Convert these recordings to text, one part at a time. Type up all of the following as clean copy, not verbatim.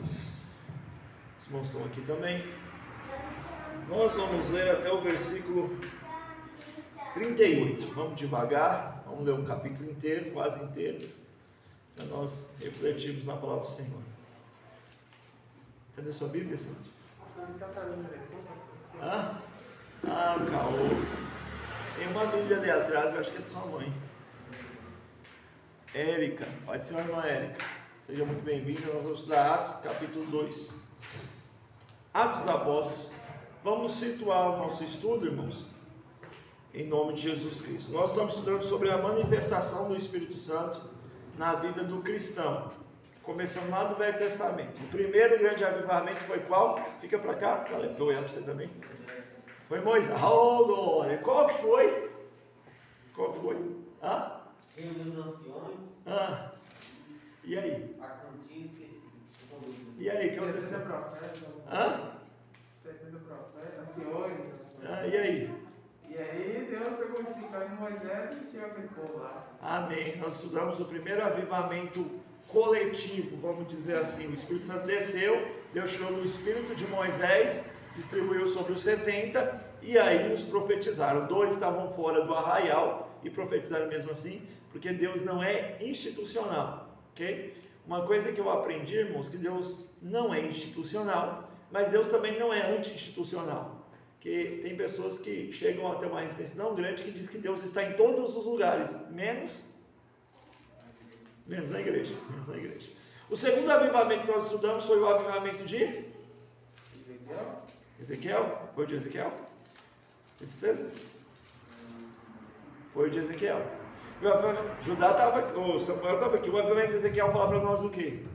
irmãos? Os irmãos estão aqui também. Nós vamos ler até o versículo 38. Vamos devagar, vamos ler um capítulo inteiro, quase inteiro, para nós refletirmos na palavra do Senhor. Cadê sua Bíblia, Santo? Caô. Tem uma Bíblia ali atrás, eu acho que é de sua mãe. Érica, pode ser a irmã Érica. Seja muito bem-vinda. Nós vamos estudar Atos, capítulo 2. Atos dos Apóstolos. Vamos situar o nosso estudo, irmãos, em nome de Jesus Cristo. Nós estamos estudando sobre a manifestação do Espírito Santo na vida do cristão, começando lá do Velho Testamento. O primeiro grande avivamento foi qual? Fica para cá, para eu olhar para você também. Foi Moisés. Oh, glória! Qual que foi? Qual que foi? Reino dos anciões. E aí? A cortina esquecida. E aí, o que aconteceu? 70 profetas, anciões. E aí? E aí Deus pegou o espingarda de Moisés e encheu aquele povo lá. Amém. Nós estudamos o primeiro avivamento coletivo, vamos dizer assim. O Espírito Santo desceu, Deus tirou do Espírito de Moisés, distribuiu sobre os 70, e aí os profetizaram. 2 estavam fora do arraial e profetizaram mesmo assim, porque Deus não é institucional, ok? Uma coisa que eu aprendi, irmãos, que Deus não é institucional, mas Deus também não é anti-institucional. Que tem pessoas que chegam a ter uma resistência não grande, que diz que Deus está em todos os lugares, menos na igreja. O segundo avivamento que nós estudamos foi o avivamento de Ezequiel. Foi de Ezequiel? Tem certeza? Foi de Ezequiel. Judá estava aqui, o Samuel estava aqui. O avivamento de Ezequiel fala para nós do quê?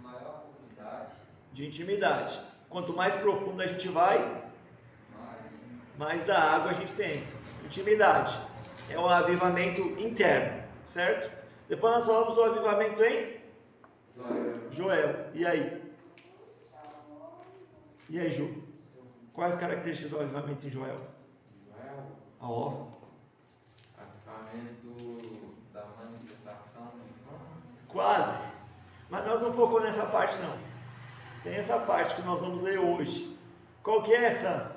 Maior profundidade. De intimidade. Quanto mais profundo a gente vai, mais da água a gente tem. Intimidade. É um avivamento interno, certo? Depois nós falamos do avivamento em Joel. E aí? E aí, Ju? Quais as características do avivamento em Joel? Avivamento da manifestação. Quase. Mas nós não focamos nessa parte não. Tem essa parte que nós vamos ler hoje. Qual que é essa?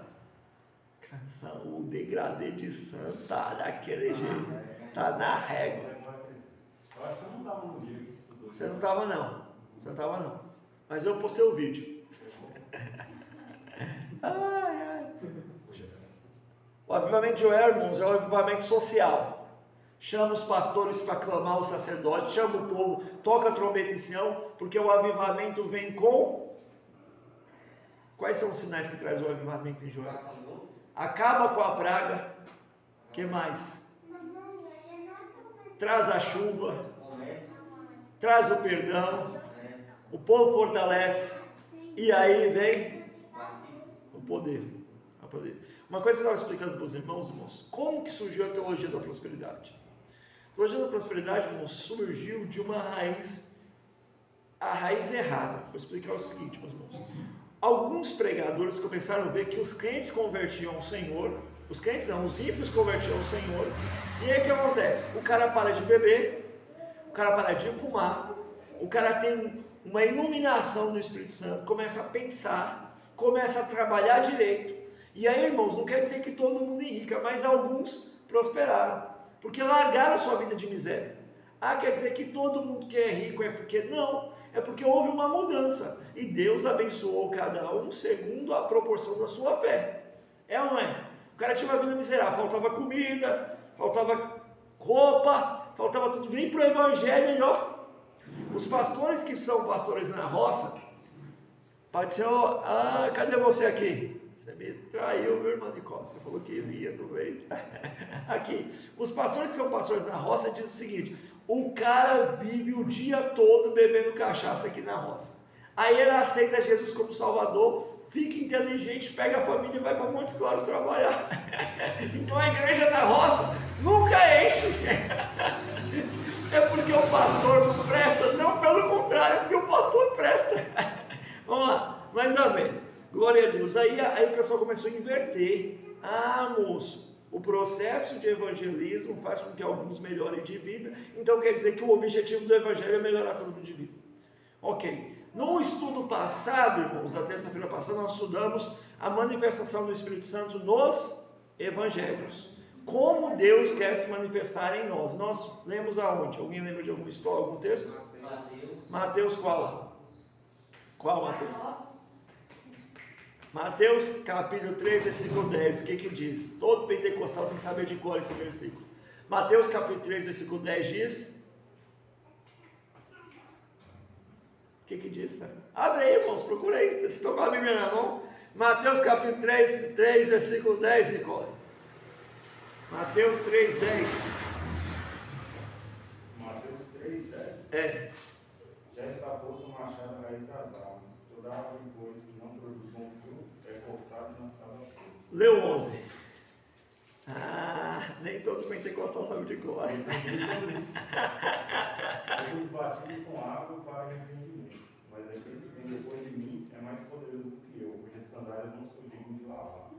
O degradê de santo tá daquele jeito. Tá na régua. Eu acho que eu não estava no dia que estudou. Você não estava não. Mas eu postei o vídeo. O avivamento de Joel, irmãos, é um avivamento social. Chama os pastores para clamar, os sacerdotes, chama o povo, toca a trombeta em Sião, porque o avivamento vem com... Quais são os sinais que traz o avivamento em Joel? Acaba com a praga. O que mais? Traz a chuva. Traz o perdão. O povo fortalece. E aí vem o poder. Uma coisa que eu estava explicando para os irmãos, como que surgiu a teologia da prosperidade? A teologia da prosperidade, irmãos, surgiu de uma raiz, a raiz errada. Vou explicar o seguinte, meus irmãos. Alguns pregadores começaram a ver que os crentes convertiam ao Senhor, os ímpios convertiam ao Senhor, e aí o que acontece? O cara para de beber, o cara para de fumar, o cara tem uma iluminação do Espírito Santo, começa a pensar, começa a trabalhar direito, e aí, irmãos, não quer dizer que todo mundo enrica, mas alguns prosperaram, porque largaram sua vida de miséria. Quer dizer que todo mundo que é rico é porque não, é porque houve uma mudança, e Deus abençoou cada um segundo a proporção da sua fé. É ou não é? O cara tinha uma vida miserável, faltava comida, faltava roupa, faltava tudo. Vem para o evangelho, ó. Os pastores que são pastores na roça, pode ser, cadê você aqui? Você me traiu, meu irmão Nicole. Você falou que ia, não veio. Aqui, os pastores que são pastores na roça dizem o seguinte: o cara vive o dia todo bebendo cachaça aqui na roça. Aí ele aceita Jesus como Salvador, fica inteligente, pega a família e vai para Montes Claros trabalhar. Então a igreja da roça nunca enche. É porque o pastor não presta? Não, pelo contrário, é porque o pastor presta. Vamos lá, mas amém. Glória a Deus. Aí o pessoal começou a inverter. Moço, o processo de evangelismo faz com que alguns melhorem de vida. Então quer dizer que o objetivo do evangelho é melhorar todo mundo de vida. Ok. No estudo passado, irmãos, da terça-feira passada, nós estudamos a manifestação do Espírito Santo nos Evangelhos. Como Deus quer se manifestar em nós. Nós lemos aonde? Alguém lembra de alguma história, algum texto? Mateus qual? Qual Mateus? Mateus capítulo 3, versículo 10. O que diz? Todo pentecostal tem que saber de cor esse versículo. Mateus capítulo 3, versículo 10 diz... O que diz? Abre aí, irmãos, procura aí. Vocês estão com a Bíblia na mão? Mateus capítulo 3, versículo 10, Nicole. Mateus 3, 10. Mateus 3, 10. É. Já está posto o machado à raiz das árvores. Toda árvore, pois, que não produz bom fruto, é cortada e lançada ao fogo. Leu 11. Nem todo pentecostal sabe de cor. Eu vos batizo com água para arrependimento, mas aquele que vem depois de mim é mais poderoso do que eu, cujas sandálias não sou digno de lavar.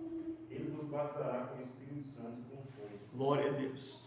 Ele vos batizará com o Espírito Santo e com fogo. Glória a Deus.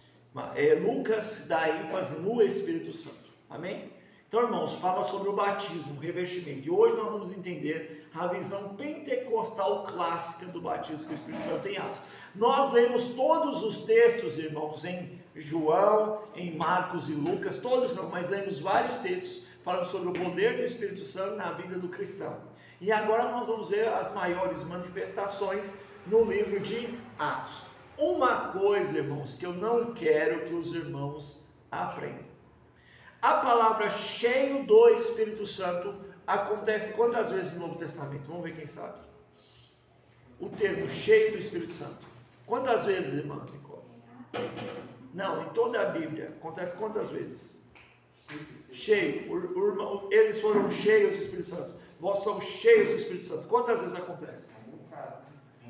Lucas dá ênfase no Espírito Santo. Amém? Então, irmãos, fala sobre o batismo, o revestimento. E hoje nós vamos entender a visão pentecostal clássica do batismo que o Espírito Santo tem atos. Nós lemos todos os textos, irmãos, em João, em Marcos e Lucas, todos não, mas lemos vários textos falando sobre o poder do Espírito Santo na vida do cristão. E agora nós vamos ver as maiores manifestações no livro de Atos. Uma coisa, irmãos, que eu não quero que os irmãos aprendam. A palavra cheio do Espírito Santo acontece quantas vezes no Novo Testamento? Vamos ver quem sabe. O termo cheio do Espírito Santo. Quantas vezes, irmã Nicole? Não, em toda a Bíblia. Acontece quantas vezes? Cheio. Eles foram cheios do Espírito Santo. Nós somos cheios do Espírito Santo. Quantas vezes acontece?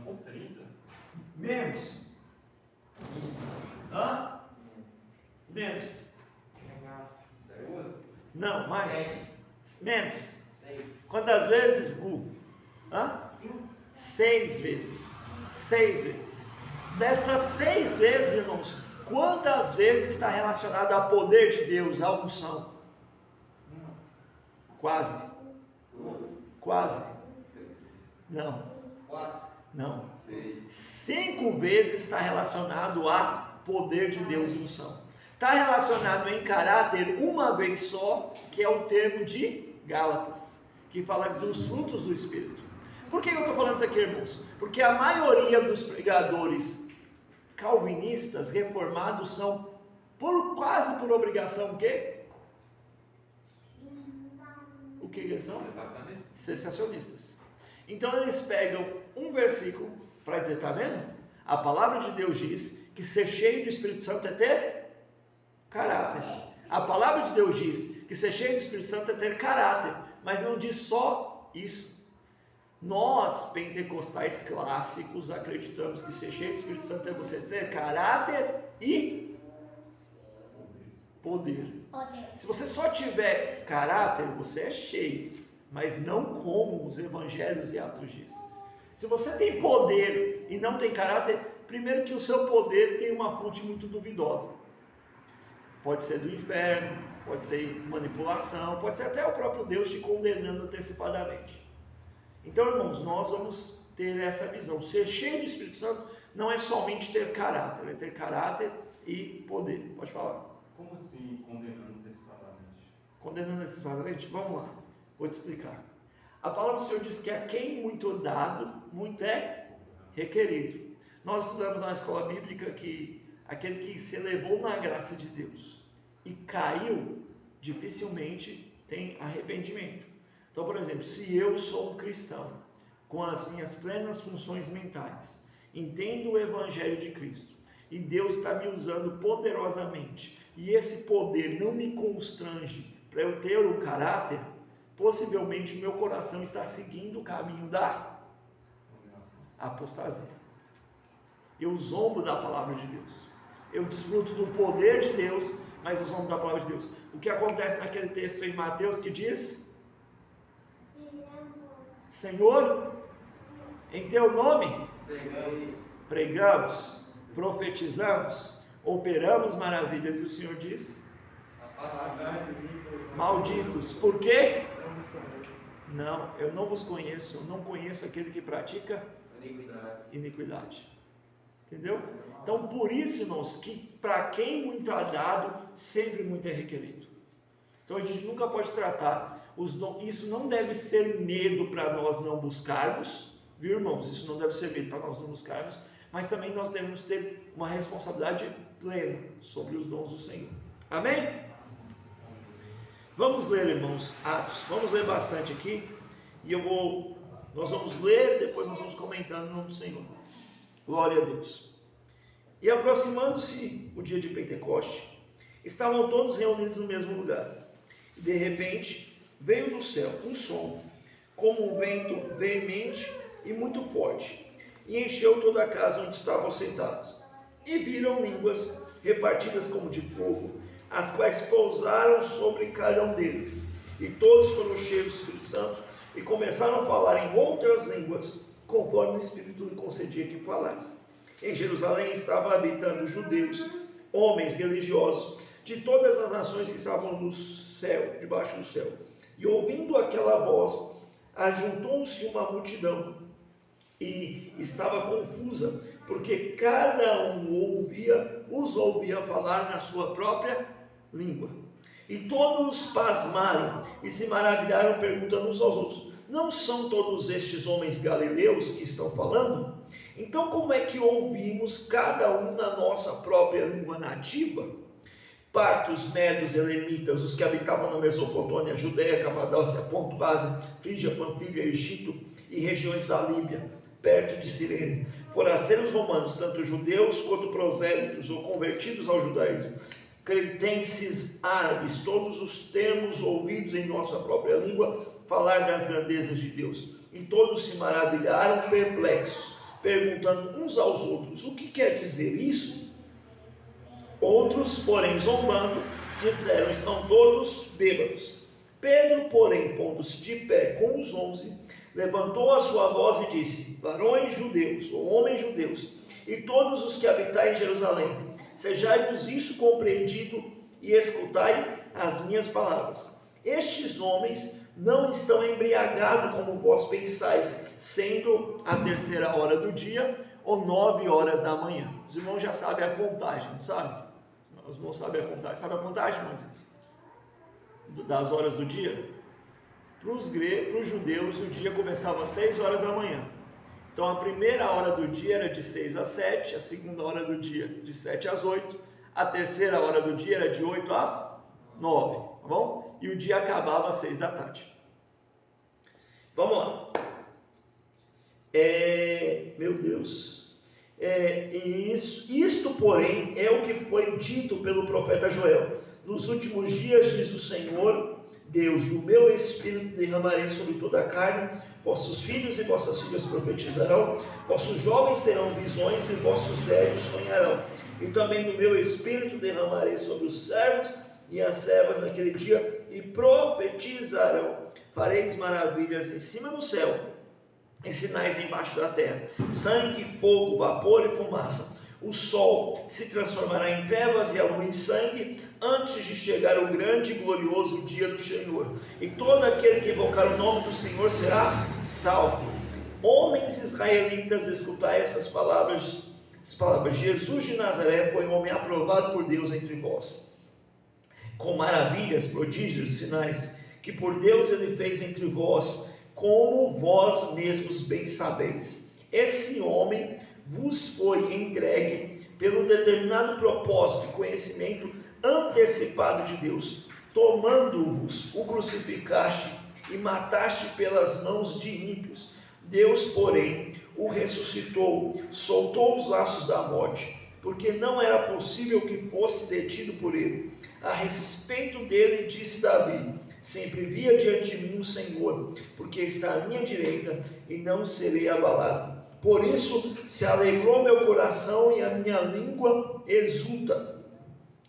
Uns 30. Menos. Hã? Menos. Não, mais. Menos. Quantas vezes, Gu? 6 vezes. 6 vezes. Dessas 6 vezes, irmãos, quantas vezes está relacionado ao poder de Deus, à unção? Quase. Quase. Não. 4. Não. 6. 5 vezes está relacionado a poder de Deus e unção. Está relacionado em caráter uma vez só, que é o termo de Gálatas, que fala dos frutos do Espírito. Por que eu estou falando isso aqui, irmãos? Porque a maioria dos pregadores calvinistas, reformados, são quase por obrigação o quê? O que eles são? Cessacionistas. Então eles pegam um versículo para dizer, tá vendo? A palavra de Deus diz que ser cheio do Espírito Santo é ter caráter. A palavra de Deus diz que ser cheio do Espírito Santo é ter caráter, mas não diz só isso. Nós, pentecostais clássicos, acreditamos que ser cheio do Espírito Santo é você ter caráter e poder. Se você só tiver caráter, você é cheio, mas não como os evangelhos e atos diz. Se você tem poder e não tem caráter, primeiro que o seu poder tem uma fonte muito duvidosa. Pode ser do inferno, pode ser manipulação, pode ser até o próprio Deus te condenando antecipadamente. Então, irmãos, nós vamos ter essa visão. Ser cheio do Espírito Santo não é somente ter caráter, é ter caráter e poder. Pode falar. Como assim condenando antecipadamente? Condenando antecipadamente? Vamos lá, vou te explicar. A palavra do Senhor diz que a quem muito dado, muito é requerido. Nós estudamos na escola bíblica que aquele que se elevou na graça de Deus e caiu, dificilmente tem arrependimento. Então, por exemplo, se eu sou um cristão, com as minhas plenas funções mentais, entendo o Evangelho de Cristo, e Deus está me usando poderosamente, e esse poder não me constrange para eu ter o caráter, possivelmente o meu coração está seguindo o caminho da apostasia. Eu zombo da palavra de Deus. Eu desfruto do poder de Deus, mas eu zombo da palavra de Deus. O que acontece naquele texto em Mateus que diz: Senhor, em teu nome pregamos, profetizamos, operamos maravilhas. E o Senhor diz: malditos. Por quê? Não, eu não vos conheço, eu não conheço aquele que pratica iniquidade. Entendeu? Então, por isso, irmãos, que para quem muito é dado, sempre muito é requerido. Então, a gente nunca pode tratar os dons. Isso não deve ser medo para nós não buscarmos, viu, irmãos? Isso não deve ser medo para nós não buscarmos, mas também nós devemos ter uma responsabilidade plena sobre os dons do Senhor. Amém? Vamos ler, irmãos, Atos. Vamos ler bastante aqui. E nós vamos ler, depois nós vamos comentando no nome do Senhor. Glória a Deus. E aproximando-se o dia de Pentecoste, estavam todos reunidos no mesmo lugar. E de repente veio do céu um som, como um vento veemente e muito forte, e encheu toda a casa onde estavam sentados. E viram línguas repartidas como de fogo, as quais pousaram sobre cada um deles. E todos foram cheios do Espírito Santo e começaram a falar em outras línguas, conforme o Espírito lhe concedia que falasse. Em Jerusalém estavam habitando judeus, homens religiosos, de todas as nações que estavam no céu, debaixo do céu. E ouvindo aquela voz, ajuntou-se uma multidão, e estava confusa, porque cada um os ouvia falar na sua própria língua. E todos pasmaram e se maravilharam, perguntando uns aos outros: não são todos estes homens galileus que estão falando? Então como é que ouvimos cada um na nossa própria língua nativa? Partos, medos, elamitas, os que habitavam na Mesopotâmia, Judeia, Capadócia, Ponto, Ásia, Frígia, Panfilha, Egito e regiões da Líbia, perto de Cirene, forasteiros romanos, tanto judeus quanto prosélitos ou convertidos ao judaísmo, cretenses, árabes, todos os termos ouvidos em nossa própria língua falar das grandezas de Deus. E todos se maravilharam, perplexos, perguntando uns aos outros: o que quer dizer isso? Outros, porém, zombando, disseram: estão todos bêbados. Pedro, porém, pondo-se de pé com os 11, levantou a sua voz e disse: varões judeus, ou homens judeus, e todos os que habitais em Jerusalém, sejai-vos isso compreendido e escutai as minhas palavras. Estes homens não estão embriagados como vós pensais, sendo a 3ª hora do dia ou 9 horas da manhã. Os irmãos já sabem a contagem, não sabem? Os irmãos sabem a contagem. Sabe a contagem, Moisés? Das horas do dia? Para os judeus, o dia começava às 6 horas da manhã. Então a primeira hora do dia era de 6 às 7, a segunda hora do dia de 7 às 8, a terceira hora do dia era de 8 às 9, tá bom? E o dia acabava às 6 da tarde. Vamos lá. Meu Deus. Isto, porém, é o que foi dito pelo profeta Joel. Nos últimos dias, diz o Senhor Deus: do meu Espírito derramarei sobre toda a carne, vossos filhos e vossas filhas profetizarão, vossos jovens terão visões e vossos velhos sonharão. E também do meu Espírito derramarei sobre os servos e as servas naquele dia, e profetizarão. Fareis maravilhas em cima do céu, e sinais embaixo da terra: sangue, fogo, vapor e fumaça. O sol se transformará em trevas e a lua em sangue, antes de chegar o grande e glorioso dia do Senhor. E todo aquele que invocar o nome do Senhor será salvo. Homens israelitas, escutai essas palavras. Jesus de Nazaré foi um homem aprovado por Deus entre vós, com maravilhas, prodígios e sinais, que por Deus ele fez entre vós, como vós mesmos bem sabeis. Esse homem vos foi entregue pelo determinado propósito e conhecimento antecipado de Deus. Tomando-vos, o crucificaste e mataste pelas mãos de ímpios. Deus, porém, o ressuscitou, soltou os laços da morte, porque não era possível que fosse detido por ele. A respeito dele disse Davi: sempre via diante de mim o Senhor, porque está à minha direita e não serei abalado. Por isso se alegrou meu coração e a minha língua exulta.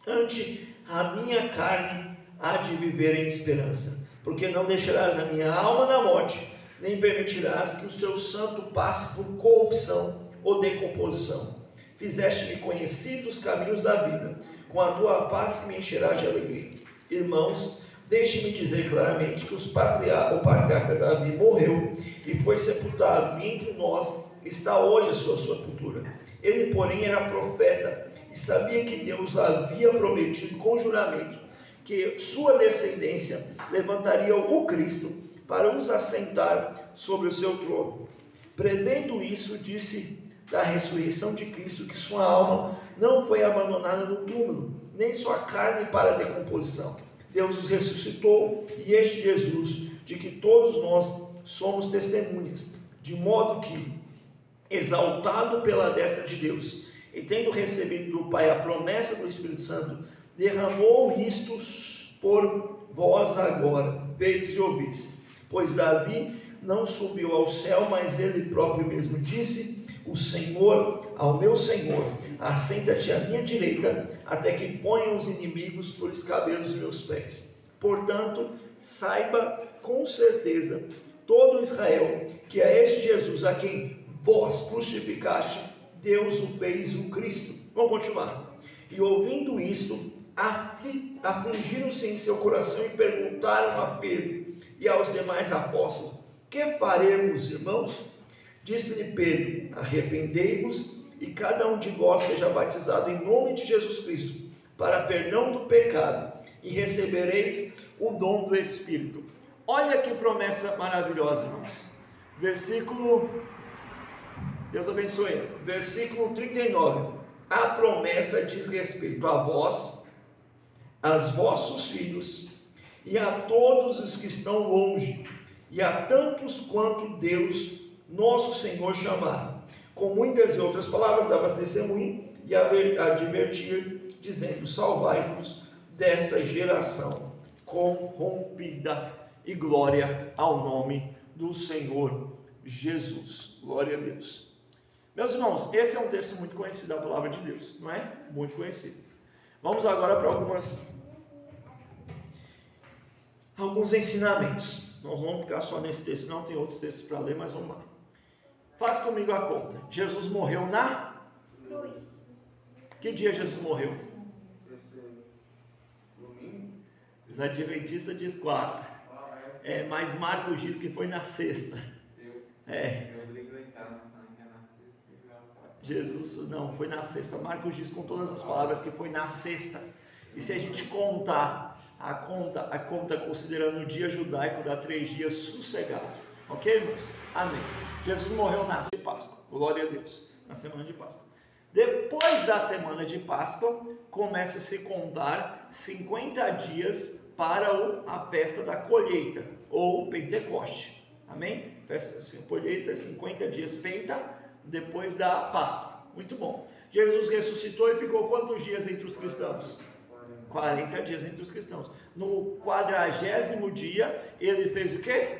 Ante a minha carne há de viver em esperança, porque não deixarás a minha alma na morte, nem permitirás que o seu santo passe por corrupção ou decomposição. Fizeste-me conhecido os caminhos da vida, com a tua face me encherás de alegria. Irmãos, Deixe-me dizer claramente que o patriarca Davi morreu e foi sepultado, e entre nós está hoje a sua sepultura. Ele, porém, era profeta e sabia que Deus havia prometido com juramento que sua descendência levantaria o Cristo para os assentar sobre o seu trono. Prevendo isso, disse da ressurreição de Cristo que sua alma não foi abandonada no túmulo, nem sua carne para a decomposição. Deus os ressuscitou, e este Jesus, de que todos nós somos testemunhas, de modo que, exaltado pela destra de Deus, e tendo recebido do Pai a promessa do Espírito Santo, derramou isto por vós agora, vedes e ouvis. Pois Davi não subiu ao céu, mas ele próprio mesmo disse: o Senhor ao meu Senhor, assenta-te à minha direita, até que ponha os inimigos por escabelos dos meus pés. Portanto, saiba com certeza todo Israel, que é este Jesus a quem vós crucificaste, Deus o fez o Cristo. Vamos continuar. E ouvindo isto, afligiram-se em seu coração e perguntaram a Pedro e aos demais apóstolos: que faremos, irmãos? Disse-lhe Pedro: arrependei-vos e cada um de vós seja batizado em nome de Jesus Cristo para perdão do pecado, e recebereis o dom do Espírito. Olha que promessa maravilhosa, irmãos. Versículo, Deus abençoe, versículo 39. A promessa diz respeito a vós, aos vossos filhos e a todos os que estão longe, e a tantos quanto Deus nosso Senhor chamar. Com muitas e outras palavras dava testemunho e advertir, dizendo: salvai-nos dessa geração corrompida, e glória ao nome do Senhor Jesus. Glória a Deus. Meus irmãos, esse é um texto muito conhecido da palavra de Deus, não é? Muito conhecido. Vamos agora para alguns ensinamentos. Nós vamos ficar só nesse texto, não tem outros textos para ler, mas vamos lá. Faz comigo a conta. Jesus morreu na cruz. Que dia Jesus morreu? Domingo. Os adventistas dizem quarta. Mas Marcos diz que foi na sexta. Jesus, não, foi na sexta. Marcos diz com todas as palavras que foi na sexta. E se a gente contar a conta considerando o dia judaico, dá 3 dias sossegado. Ok, irmãos? Amém. Jesus morreu na semana de Páscoa. Glória a Deus. Na semana de Páscoa. Depois da semana de Páscoa, começa a se contar 50 dias para a festa da colheita, ou Pentecoste. Amém? Festa da colheita, 50 dias penta, depois da Páscoa. Muito bom. Jesus ressuscitou e ficou quantos dias entre os cristãos? 40 dias entre os cristãos. No 40º dia, ele fez o quê?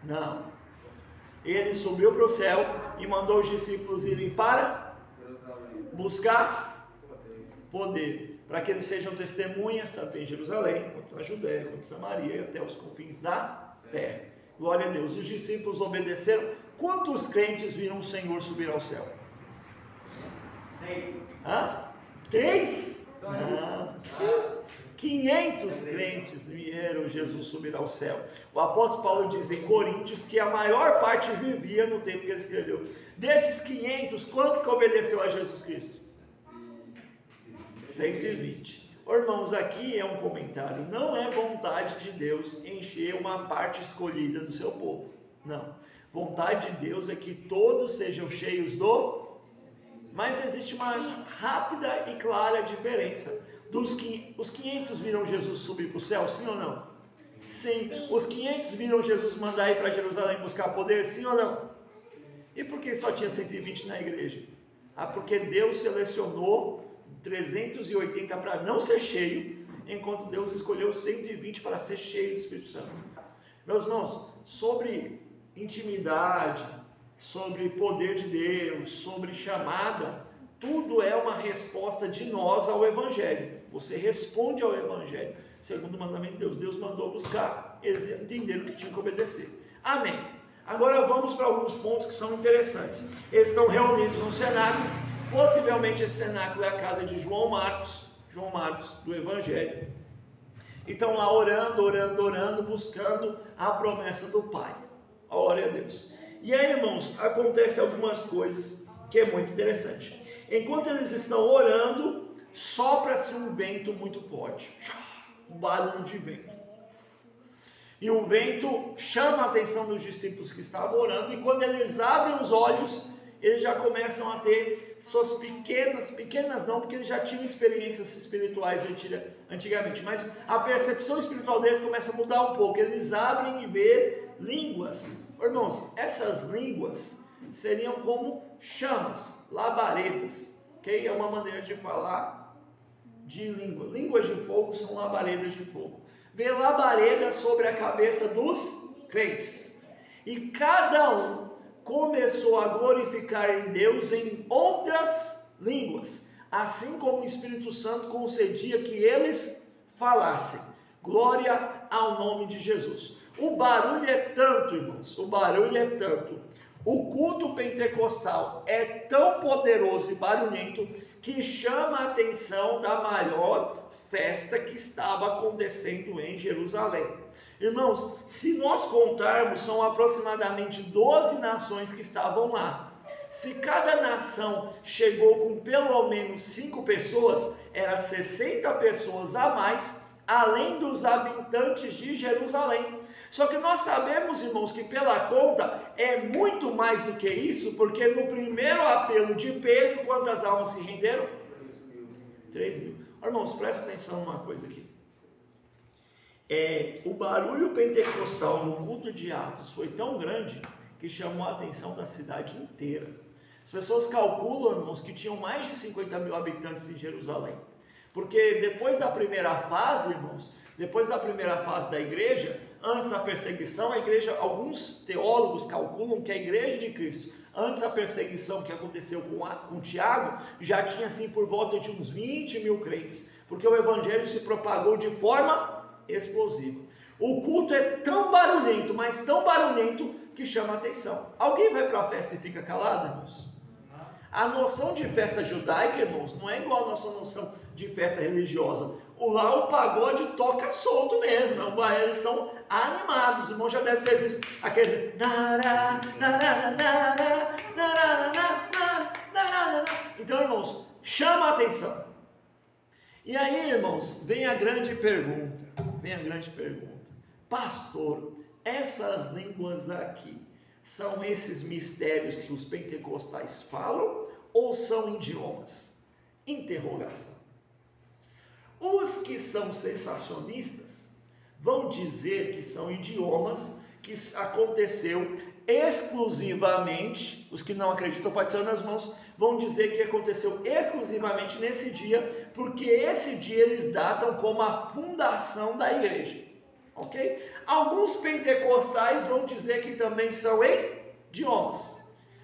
Não. Ele subiu para o céu e mandou os discípulos irem para buscar poder, para que eles sejam testemunhas, tanto em Jerusalém, quanto na Judéia, quanto em Samaria, e até os confins da terra. Glória a Deus. Os discípulos obedeceram. Quantos crentes viram o Senhor subir ao céu? 3. 3? Não. 500 crentes viram Jesus subir ao céu. O apóstolo Paulo diz em Coríntios que a maior parte vivia no tempo que ele escreveu. Desses 500, quantos que obedeceu a Jesus Cristo? 120. Irmãos, aqui é um comentário. Não é vontade de Deus encher uma parte escolhida do seu povo. Não. Vontade de Deus é que todos sejam cheios do... Mas existe uma rápida e clara diferença. Os 500 viram Jesus subir para o céu, sim ou não? Sim. Os 500 viram Jesus mandar ir para Jerusalém buscar poder, sim ou não? E por que só tinha 120 na igreja? Porque Deus selecionou 380 para não ser cheio, enquanto Deus escolheu 120 para ser cheio do Espírito Santo. Meus irmãos, sobre intimidade, sobre poder de Deus, sobre chamada, tudo é uma resposta de nós ao Evangelho. Você responde ao Evangelho, segundo o mandamento de Deus. Deus mandou buscar, eles entenderam que tinham que obedecer. Amém. Agora vamos para alguns pontos que são interessantes. Eles estão reunidos no cenáculo. Possivelmente esse cenáculo é a casa de João Marcos do Evangelho. e estão lá orando, buscando a promessa do Pai. Glória a Deus. E aí, irmãos, acontecem algumas coisas que é muito interessante. Enquanto eles estão orando, sopra-se um vento muito forte, um barulho de vento. E o vento chama a atenção dos discípulos que estavam orando, e quando eles abrem os olhos, eles já começam a ter suas pequenas não, porque eles já tinham experiências espirituais antigamente, mas a percepção espiritual deles começa a mudar um pouco. Eles abrem e vê línguas. Irmãos, essas línguas seriam como chamas, labaredas, ok? É uma maneira de falar de língua. Línguas de fogo são labaredas de fogo. Vê labaredas sobre a cabeça dos crentes. E cada um começou a glorificar em Deus em outras línguas, assim como o Espírito Santo concedia que eles falassem. Glória ao nome de Jesus. O barulho é tanto, irmãos, o barulho é tanto. O culto pentecostal é tão poderoso e barulhento que chama a atenção da maior festa que estava acontecendo em Jerusalém. Irmãos, se nós contarmos, são aproximadamente 12 nações que estavam lá. Se cada nação chegou com pelo menos 5 pessoas, era 60 pessoas a mais, além dos habitantes de Jerusalém. Só que nós sabemos, irmãos, que pela conta é muito mais do que isso, porque no primeiro apelo de Pedro, quantas almas se renderam? 3.000. Irmãos, presta atenção numa coisa aqui. O barulho pentecostal no culto de Atos foi tão grande que chamou a atenção da cidade inteira. As pessoas calculam, irmãos, que tinham mais de 50.000 habitantes em Jerusalém. Porque depois da primeira fase, irmãos, depois da primeira fase da igreja, antes da perseguição, a igreja, alguns teólogos calculam que a igreja de Cristo, antes da perseguição que aconteceu com Tiago, já tinha assim por volta de uns 20.000 crentes, porque o evangelho se propagou de forma explosiva. O culto é tão barulhento, mas tão barulhento, que chama a atenção. Alguém vai para a festa e fica calado, irmãos? A noção de festa judaica, irmãos, não é igual a nossa noção de festa religiosa. Lá o pagode toca solto mesmo, eles são animados. O irmão já deve ter visto aquele... Então, irmãos, chama a atenção. E aí, irmãos, vem a grande pergunta. Pastor, essas línguas aqui são esses mistérios que os pentecostais falam ou são idiomas? Interrogação. Os que são sensacionistas vão dizer que são idiomas que aconteceu exclusivamente, os que não acreditam, pode ser nas mãos, vão dizer que aconteceu exclusivamente nesse dia, porque esse dia eles datam como a fundação da igreja, ok? Alguns pentecostais vão dizer que também são idiomas,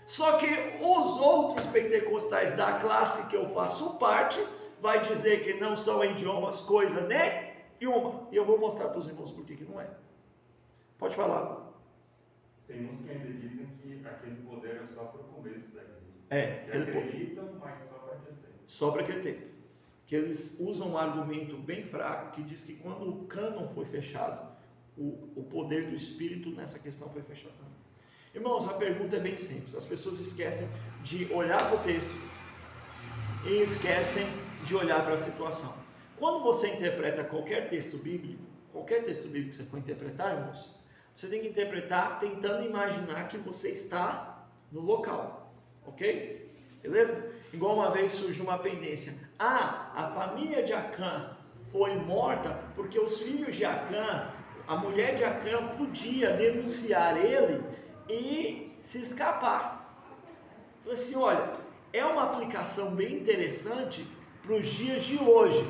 só que os outros pentecostais da classe que eu faço parte, vai dizer que não são idiomas coisa nenhuma, e eu vou mostrar para os irmãos por que não é. Pode falar. Tem uns que ainda dizem que aquele poder é só para o começo da igreja. Que acreditam, mas só para aquele tempo. Só para aquele tempo. Que eles usam um argumento bem fraco, que diz que quando o cânon foi fechado, o poder do Espírito nessa questão foi fechado. Irmãos, a pergunta é bem simples. As pessoas esquecem de olhar para o texto e esquecem de olhar para a situação. Quando você interpreta qualquer texto bíblico que você for interpretar, irmãos, você tem que interpretar tentando imaginar que você está no local, ok? Beleza? Igual uma vez surgiu uma pendência. A família de Acã foi morta porque os filhos de Acã, a mulher de Acã podia denunciar ele e se escapar. Eu falei assim, olha, é uma aplicação bem interessante para os dias de hoje.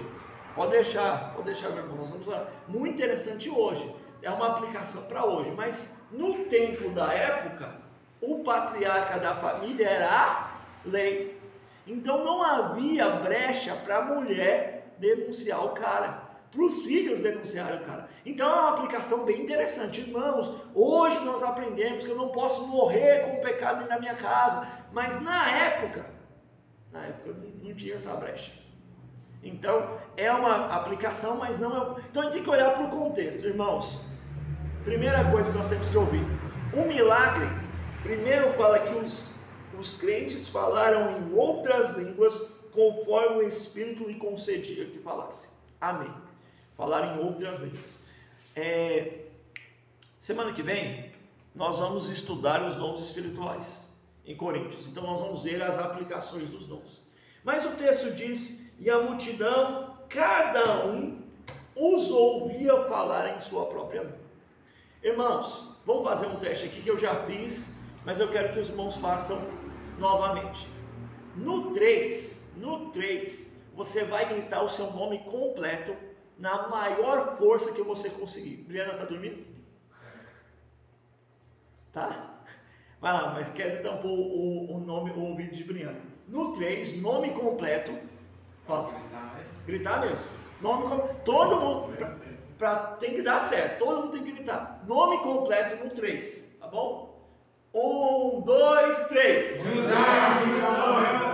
Pode deixar, meu irmão, nós vamos lá. Muito interessante hoje. É uma aplicação para hoje, mas no tempo da época, o patriarca da família era a lei. Então não havia brecha para a mulher denunciar o cara, para os filhos denunciarem o cara. Então é uma aplicação bem interessante. Irmãos, hoje nós aprendemos que eu não posso morrer com o pecado dentro da minha casa, mas na época não tinha essa brecha. Então, é uma aplicação, mas não é... Então, a gente tem que olhar para o contexto, irmãos. Primeira coisa que nós temos que ouvir. Um milagre, primeiro fala que os crentes falaram em outras línguas, conforme o Espírito lhe concedia que falasse. Amém. Falaram em outras línguas. Semana que vem, nós vamos estudar os dons espirituais em Coríntios. Então, nós vamos ver as aplicações dos dons. Mas o texto diz, e a multidão, cada um os ouvia falar em sua própria língua. Irmãos, vamos fazer um teste aqui que eu já fiz, mas eu quero que os irmãos façam novamente. No 3, você vai gritar o seu nome completo na maior força que você conseguir. Briana, está dormindo? Tá? Vai lá, mas quer tampar o ouvido de Briana. No 3, nome completo. Fala. Gritar mesmo. Nome completo. Todo mundo. Tem que dar certo. Todo mundo tem que gritar. Nome completo no 3. Tá bom? 1, 2, 3.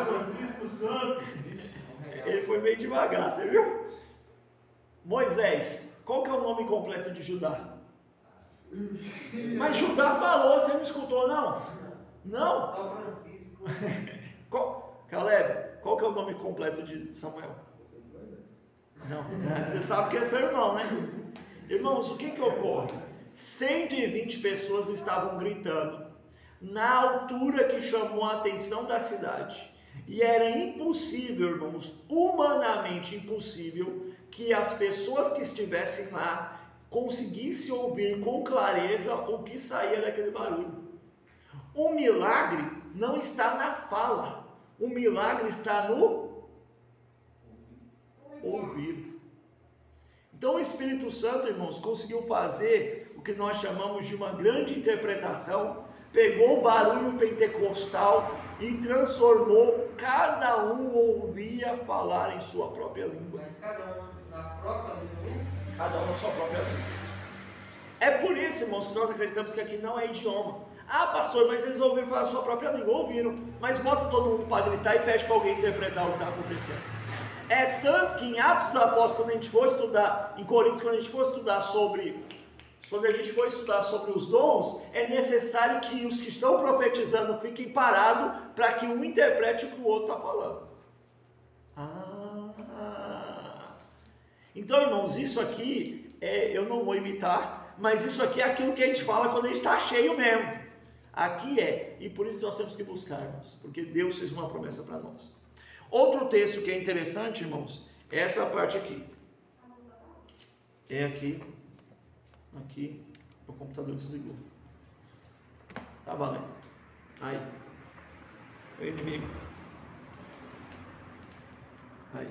Francisco Santos. Ele foi meio devagar, você viu? Moisés. Qual que é o nome completo de Judá? Mas Judá falou, você não escutou não? Não? São Francisco. Caleb, qual que é o nome completo de Samuel? Não, você sabe que é seu irmão, né? Irmãos, o que ocorre? 120 pessoas estavam gritando na altura que chamou a atenção da cidade. E era impossível, irmãos, humanamente impossível, que as pessoas que estivessem lá conseguissem ouvir com clareza o que saía daquele barulho. O milagre não está na fala, o milagre está no ouvir. Então o Espírito Santo, irmãos, conseguiu fazer o que nós chamamos de uma grande interpretação, pegou o barulho pentecostal e transformou, cada um ouvia falar em sua própria língua. Mas cada um na própria língua? Cada um na sua própria língua. É por isso, irmãos, que nós acreditamos que aqui não é idioma. Ah, pastor, mas eles ouviram falar a sua própria língua. Ouviram, mas bota todo mundo para gritar e pede para alguém interpretar o que está acontecendo. É tanto que em Atos dos Apóstolos, quando a gente for estudar, em Coríntios, quando a gente for estudar sobre os dons, é necessário que os que estão profetizando fiquem parados para que um interprete o que o outro está falando. Então, irmãos, isso aqui, eu não vou imitar, mas isso aqui é aquilo que a gente fala quando a gente está cheio mesmo. Aqui e por isso nós temos que buscar, irmãos, porque Deus fez uma promessa para nós. Outro texto que é interessante, irmãos, é essa parte aqui. É aqui, o computador desligou. Tá valendo. Aí, o inimigo. Aí,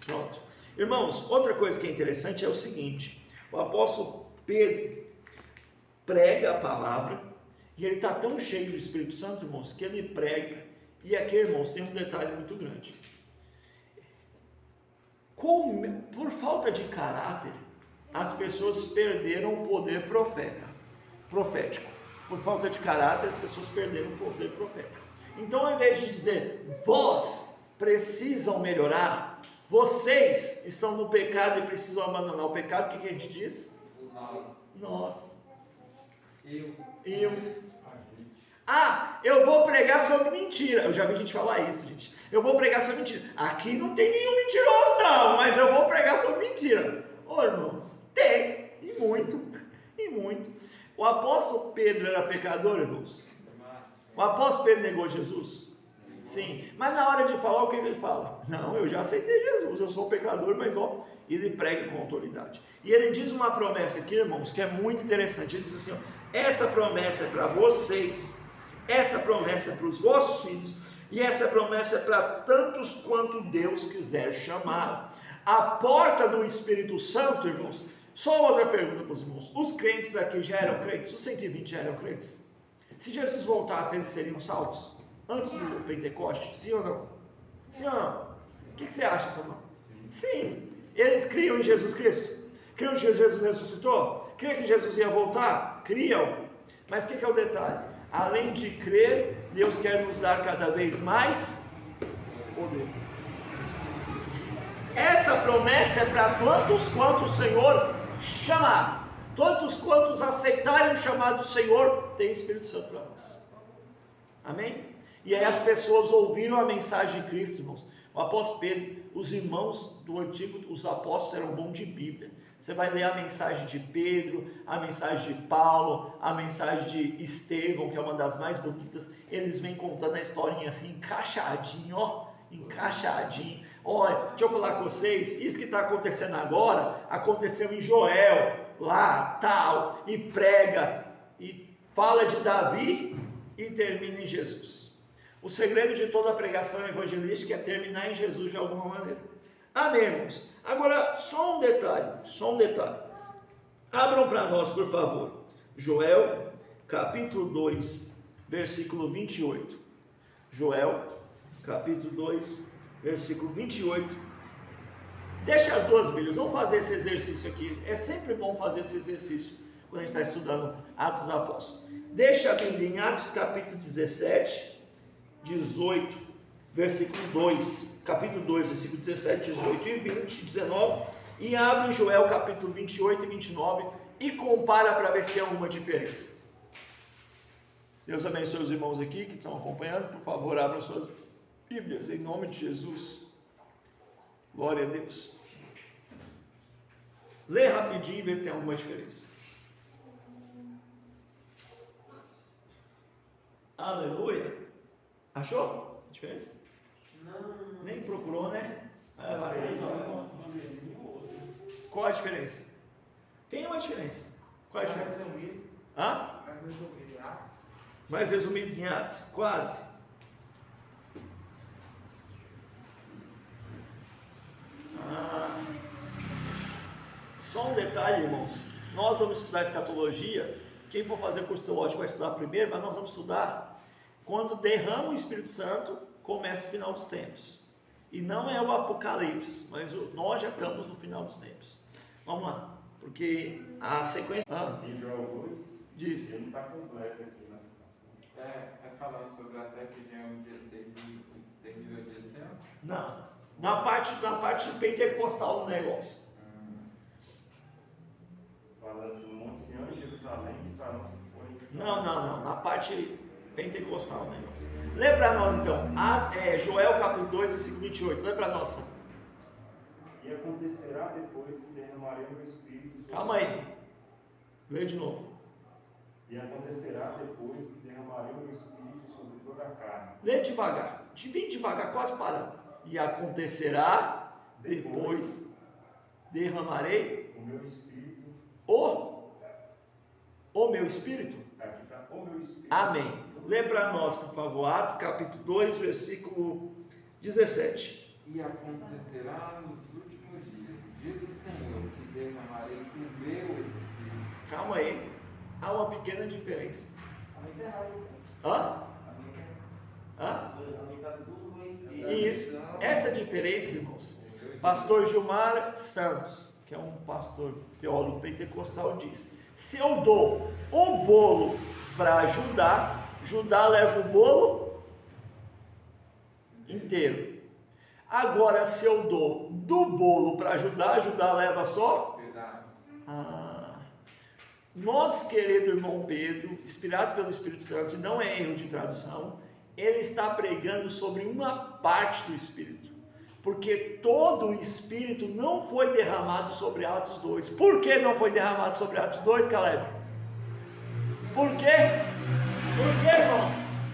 pronto. Irmãos, outra coisa que é interessante é o seguinte: o apóstolo Pedro prega a palavra e ele está tão cheio do Espírito Santo, irmãos, que ele prega. E aqui, irmãos, tem um detalhe muito grande. Por falta de caráter, as pessoas perderam o poder profético. Por falta de caráter, as pessoas perderam o poder profético. Então, ao invés de dizer, vós precisam melhorar, vocês estão no pecado e precisam abandonar o pecado, o que a gente diz? Nós. Eu. Eu vou pregar sobre mentira. Eu já vi gente falar isso, gente. Eu vou pregar sobre mentira. Aqui não tem nenhum mentiroso não, mas eu vou pregar sobre mentira. Irmãos, tem, e muito. O apóstolo Pedro era pecador, irmãos? O apóstolo Pedro negou Jesus? Sim, mas na hora de falar, o que ele fala? Não, eu já aceitei Jesus, eu sou pecador, mas ele prega com autoridade. E ele diz uma promessa aqui, irmãos, que é muito interessante. Ele diz assim, essa promessa é para vocês, essa promessa é para os vossos filhos, e essa promessa é para tantos quanto Deus quiser chamar. A porta do Espírito Santo, irmãos. Só outra pergunta para os irmãos: os crentes aqui já eram crentes? Os 120 já eram crentes? Se Jesus voltasse, eles seriam salvos? Antes do Pentecoste? Sim ou não? Sim ou não? O que você acha, Samuel? Sim. Eles criam em Jesus Cristo? Criam que Jesus ressuscitou? Criam que Jesus ia voltar? Criam. Mas o que é o detalhe? Além de crer, Deus quer nos dar cada vez mais poder. essa promessa é para tantos quanto o Senhor chamar. Tantos quantos aceitarem o chamado do Senhor, tem Espírito Santo para nós. Amém? E aí as pessoas ouviram a mensagem de Cristo, irmãos. O apóstolo Pedro, os irmãos do antigo, os apóstolos eram bons de Bíblia. Você vai ler a mensagem de Pedro, a mensagem de Paulo, a mensagem de Estevão, que é uma das mais bonitas. Eles vêm contando a historinha assim, encaixadinho, ó, encaixadinho. Olha, deixa eu falar com vocês, isso que está acontecendo agora, aconteceu em Joel, lá, tal, e prega, e fala de Davi, e termina em Jesus. O segredo de toda a pregação evangelística é terminar em Jesus de alguma maneira. Amém, irmãos? Agora, só um detalhe. Abram para nós, por favor, Joel, capítulo 2, versículo 28. Joel, capítulo 2, versículo 28. Deixa as duas Bíblias, vamos fazer esse exercício aqui. É sempre bom fazer esse exercício quando a gente está estudando Atos dos Apóstolos. Deixa a Bíblia em Atos, capítulo 17, 18, versículo 2. Capítulo 2, versículo 17, 18 e 20, 19. E abre em Joel, capítulo 28 e 29 e compara para ver se tem alguma diferença. Deus abençoe os irmãos aqui que estão acompanhando. Por favor, abram suas Bíblias em nome de Jesus. Glória a Deus. Lê rapidinho e vê se tem alguma diferença. Aleluia. Achou a diferença? Não. Nem procurou, né? Qual a diferença? Tem uma diferença. Qual a diferença? Hã? Mais resumidos em Atos. Quase. Só um detalhe, irmãos. Nós vamos estudar escatologia. Quem for fazer curso teológico vai estudar primeiro, mas nós vamos estudar quando derrama o Espírito Santo, começa o final dos tempos. E não é o Apocalipse, mas nós já estamos no final dos tempos. Vamos lá, porque a sequência... Em Joel 2, diz. Ele não está completo aqui na situação. É falando sobre até que vem um dia terrível dia do Senhor? Não, na parte pentecostal do negócio. Falando assim, Monte Sião e Jerusalém estarão se Não, na parte pentecostal do negócio. Lê para nós então, Joel capítulo 2, versículo 28, lê para nós. E acontecerá depois que derramarei o meu espírito sobre... Calma aí, lê de novo. E acontecerá depois que derramarei o meu espírito sobre toda a carne. Lê devagar, bem devagar, quase parando. E acontecerá depois derramarei o meu espírito. O meu espírito? Aqui está o meu espírito. Amém. Lê para nós, por favor, Atos capítulo 2, versículo 17. E acontecerá nos últimos dias, diz o Senhor, que derramarei o meu espírito. Calma aí, há uma pequena diferença. Isso, essa diferença, irmãos, pastor Gilmar Santos, que é um pastor teólogo pentecostal, diz: se eu dou o bolo para Judá leva o bolo inteiro. Agora, se eu dou do bolo para Judá leva só? Nosso querido irmão Pedro, inspirado pelo Espírito Santo, e não é erro de tradução, ele está pregando sobre uma parte do Espírito. Porque todo o Espírito não foi derramado sobre Atos 2. Por que não foi derramado sobre Atos 2, Caleb? Por quê? Por que, irmãos?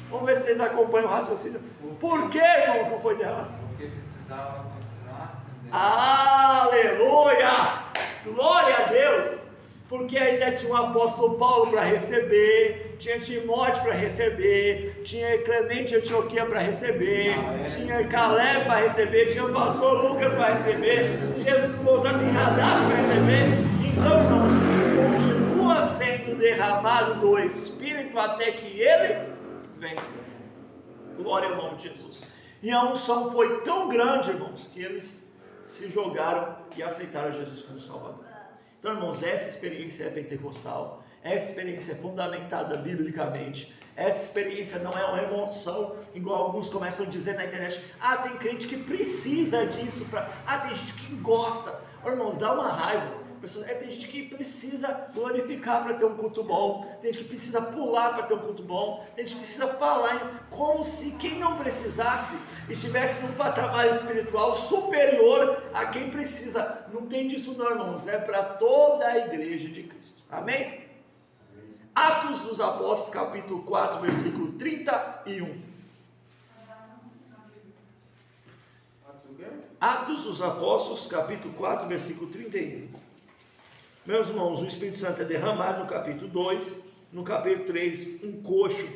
Vamos ver se vocês acompanham o raciocínio. Por que, irmãos, não foi derramado? Porque precisava continuar. Aleluia! Glória a Deus! Porque ainda tinha o apóstolo Paulo para receber, tinha Timóteo para receber, tinha Clemente de Antioquia para receber, tinha Caleb para receber, tinha o pastor Lucas para receber, se Jesus voltar, tem Radaz para receber. Então, irmãos, continua sendo derramado do Espírito até que ele venha. Glória ao nome de Jesus. E a unção foi tão grande, irmãos, que eles se jogaram e aceitaram Jesus como Salvador. Então, irmãos, essa experiência é pentecostal. Essa experiência é fundamentada biblicamente. Essa experiência não é uma emoção, igual alguns começam a dizer na internet. Tem crente que precisa disso. Tem gente que gosta. Irmãos, dá uma raiva. Tem gente que precisa glorificar para ter um culto bom. Tem gente que precisa pular para ter um culto bom. Tem gente que precisa falar como se quem não precisasse estivesse num patamar espiritual superior a quem precisa. Não tem disso não, irmãos. É para toda a igreja de Cristo. Amém? Atos dos Apóstolos, capítulo 4, versículo 31. Atos dos Apóstolos, capítulo 4, versículo 31. Meus irmãos, o Espírito Santo é derramado no capítulo 2. No capítulo 3, um coxo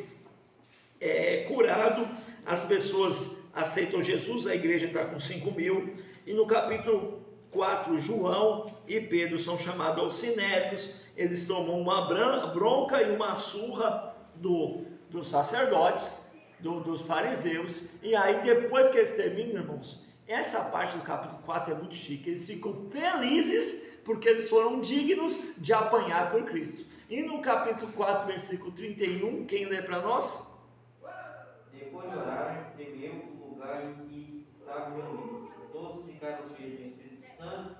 é curado. As pessoas aceitam Jesus, a igreja está com 5.000. E no capítulo 4, João e Pedro são chamados aos sinédrios. Eles tomam uma bronca e uma surra dos sacerdotes, dos fariseus. E aí, depois que eles terminam, irmãos, essa parte do capítulo 4 é muito chique. Eles ficam felizes porque eles foram dignos de apanhar por Cristo. E no capítulo 4, versículo 31, quem lê para nós? Depois de orarem, tremeu o lugar em que estavam reunidos. Todos ficaram cheios do Espírito Santo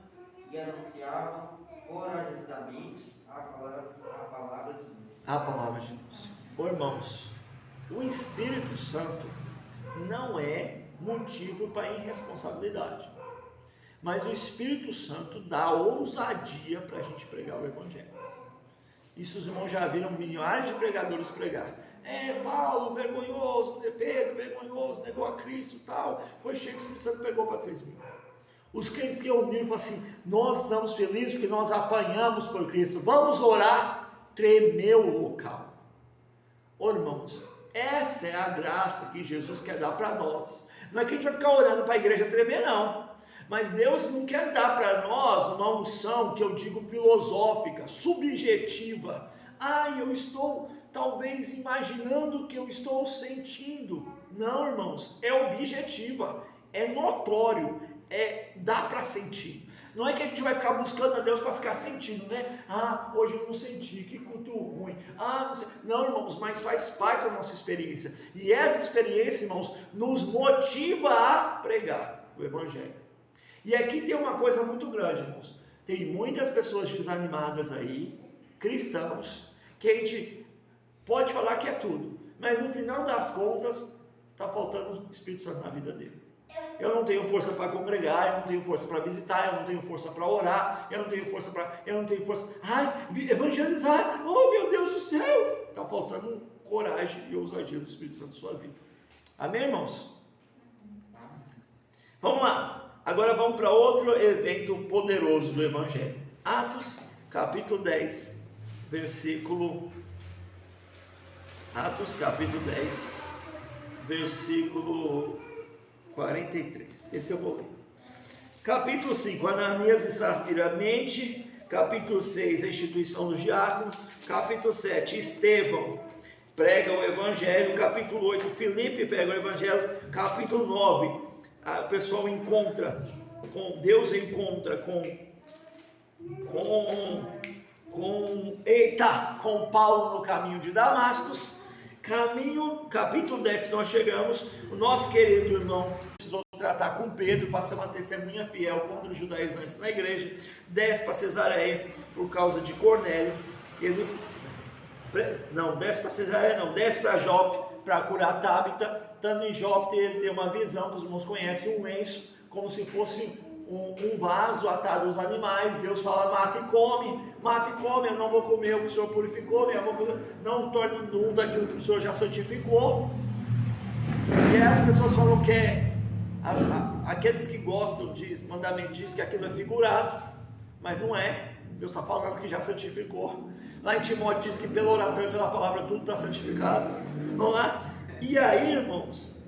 e anunciavam corajosamente a palavra de Deus. A palavra de Deus. Irmãos, o Espírito Santo não é motivo para irresponsabilidade. Mas o Espírito Santo dá ousadia para a gente pregar o Evangelho. Isso os irmãos já viram milhares de pregadores pregar. Paulo, vergonhoso, Pedro, vergonhoso, negou a Cristo e tal. Foi cheio que o Espírito Santo pegou para 3.000. Os crentes que uniram falaram assim: nós estamos felizes porque nós apanhamos por Cristo. Vamos orar. Tremeu o local. Irmãos, essa é a graça que Jesus quer dar para nós. Não é que a gente vai ficar orando para a igreja tremer, não. Mas Deus não quer dar para nós uma unção que eu digo filosófica, subjetiva. Eu estou talvez imaginando o que eu estou sentindo. Não, irmãos, é objetiva, é notório, dá para sentir. Não é que a gente vai ficar buscando a Deus para ficar sentindo, né? Hoje eu não senti, que culto ruim. Não sei. Não, irmãos, mas faz parte da nossa experiência. E essa experiência, irmãos, nos motiva a pregar o Evangelho. E aqui tem uma coisa muito grande, irmãos. Tem muitas pessoas desanimadas aí, cristãos, que a gente pode falar que é tudo, mas no final das contas, está faltando o Espírito Santo na vida dele. Eu não tenho força para congregar, eu não tenho força para visitar, eu não tenho força para orar, eu não tenho força, evangelizar, meu Deus do céu! Está faltando coragem e ousadia do Espírito Santo na sua vida. Amém, irmãos? Vamos lá. Agora vamos para outro evento poderoso do Evangelho. Atos, capítulo 10, versículo 43. Esse eu vou ler. Capítulo 5, Ananias e Safira mente. Capítulo 6, a instituição do diácono. Capítulo 7, Estevão prega o Evangelho. Capítulo 8, Filipe prega o Evangelho. Capítulo 9, o pessoal encontra com Deus, encontra com Paulo no caminho de Damasco. Capítulo 10 que nós chegamos, o nosso querido irmão precisou tratar com Pedro para ser uma testemunha fiel contra os judaizantes na igreja. Desce para Cesareia por causa de Cornélio. Desce para Jope para curar Tabita. Estando em Jope, ele tem uma visão que os irmãos conhecem, um lenço, como se fosse um vaso atado aos animais. Deus fala: mata e come, eu não vou comer o que o Senhor purificou, não torne imundo aquilo que o Senhor já santificou. E aí as pessoas falam que aqueles que gostam de mandamento dizem que aquilo é figurado, mas não é. Deus está falando que já santificou. Lá em Timóteo diz que pela oração e pela palavra tudo está santificado. Vamos lá? E aí, irmãos,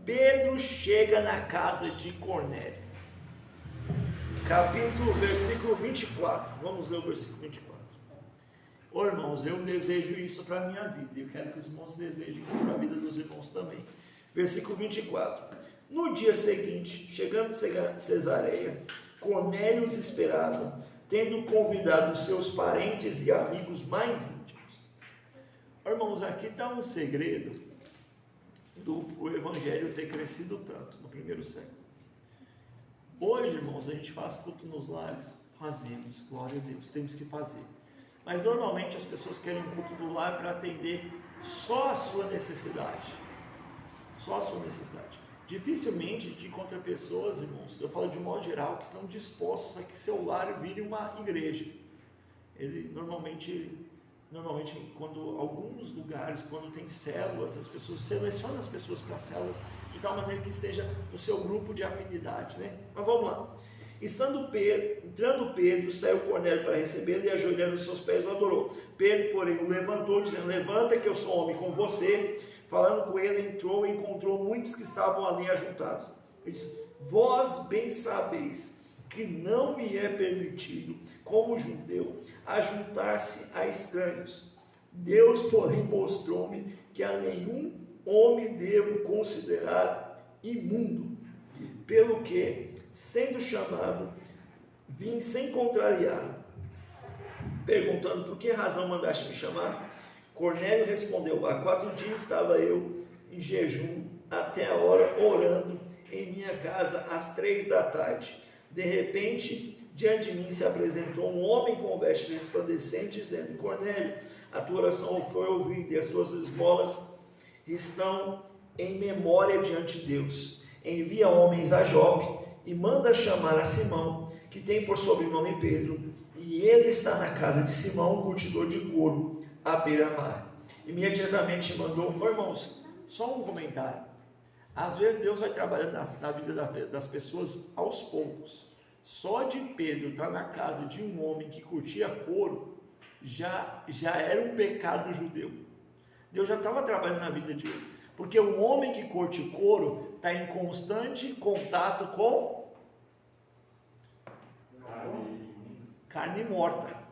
Pedro chega na casa de Cornélio. Versículo 24. Vamos ler o versículo 24. Irmãos, eu desejo isso para a minha vida. E eu quero que os irmãos desejem isso para a vida dos irmãos também. Versículo 24. No dia seguinte, chegando em Cesareia, Cornélio os esperava, tendo convidado os seus parentes e amigos mais íntimos. Irmãos, aqui está um segredo do Evangelho ter crescido tanto no primeiro século. Hoje, irmãos, a gente faz culto nos lares, fazemos, glória a Deus, temos que fazer. Mas normalmente as pessoas querem um culto do lar para atender só a sua necessidade. Só a sua necessidade. Dificilmente a gente encontra pessoas, irmãos, eu falo de modo geral, que estão dispostos a que seu lar vire uma igreja. Ele normalmente quando alguns lugares, quando tem células, as pessoas selecionam as pessoas para células de tal maneira que esteja o seu grupo de afinidade, né? Mas vamos lá. Entrando Pedro, saiu Cornélio para recebê-lo e ajoelhando os seus pés o adorou. Pedro, porém, o levantou, dizendo: levanta que eu sou homem com você. Falando com ele, entrou e encontrou muitos que estavam ali ajuntados. Ele disse: vós bem sabeis que não me é permitido, como judeu, ajuntar-se a estranhos. Deus, porém, mostrou-me que a nenhum homem devo considerar imundo, pelo que, sendo chamado, vim sem contrariar, perguntando: por que razão mandaste me chamar? Cornélio respondeu: há 4 dias estava eu em jejum até a hora, orando em minha casa às 3 da tarde. De repente, diante de mim se apresentou um homem com vestes resplandecentes, dizendo: Cornélio, a tua oração foi ouvida e as tuas esmolas estão em memória diante de Deus. Envia homens a Jope e manda chamar a Simão, que tem por sobrenome Pedro, e ele está na casa de Simão, curtidor de couro, à beira-mar. Imediatamente mandou. Irmãos, só um comentário. Às vezes Deus vai trabalhando na vida das pessoas aos poucos. Só de Pedro estar na casa de um homem que curtia couro já era um pecado judeu. Deus já estava trabalhando na vida de ele, porque um homem que curte couro está em constante contato com carne morta.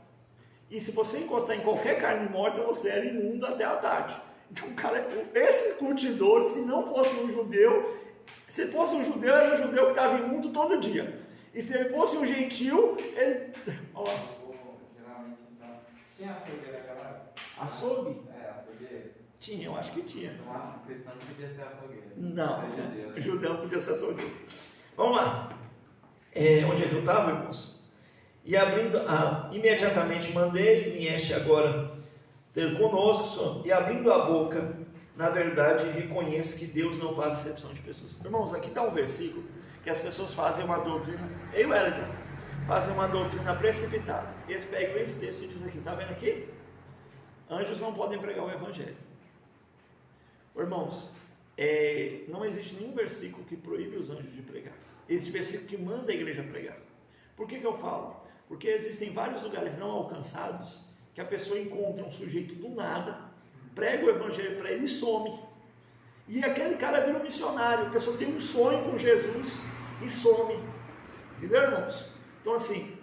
E se você encostar em qualquer carne morta, você era imundo até a tarde. Então, cara, esse curtidor, se não fosse um judeu, se fosse um judeu, era um judeu que estava imundo todo dia. E se ele fosse um gentil, ele... Ó. Geralmente, então, tinha açougue naquela época? Açougue? Açougueiro. Tinha, eu acho que tinha. Então, cristão não podia ser açougueiro. Não, judeu podia ser açougueiro. Vamos lá. Onde é que eu estava, irmãos? E imediatamente mandei, vieste agora ter conosco, e abrindo a boca, na verdade, reconheço que Deus não faz exceção de pessoas. Irmãos, aqui está um versículo que as pessoas fazem uma doutrina, fazem uma doutrina precipitada. Eles pegam esse texto e dizem aqui, está vendo aqui? Anjos não podem pregar o evangelho. Irmãos, não existe nenhum versículo que proíbe os anjos de pregar. Existe versículo que manda a igreja pregar. Por que eu falo? Porque existem vários lugares não alcançados que a pessoa encontra um sujeito do nada, prega o evangelho para ele e some. E aquele cara vira um missionário. A pessoa tem um sonho com Jesus e some. Entendeu, irmãos? Então, assim,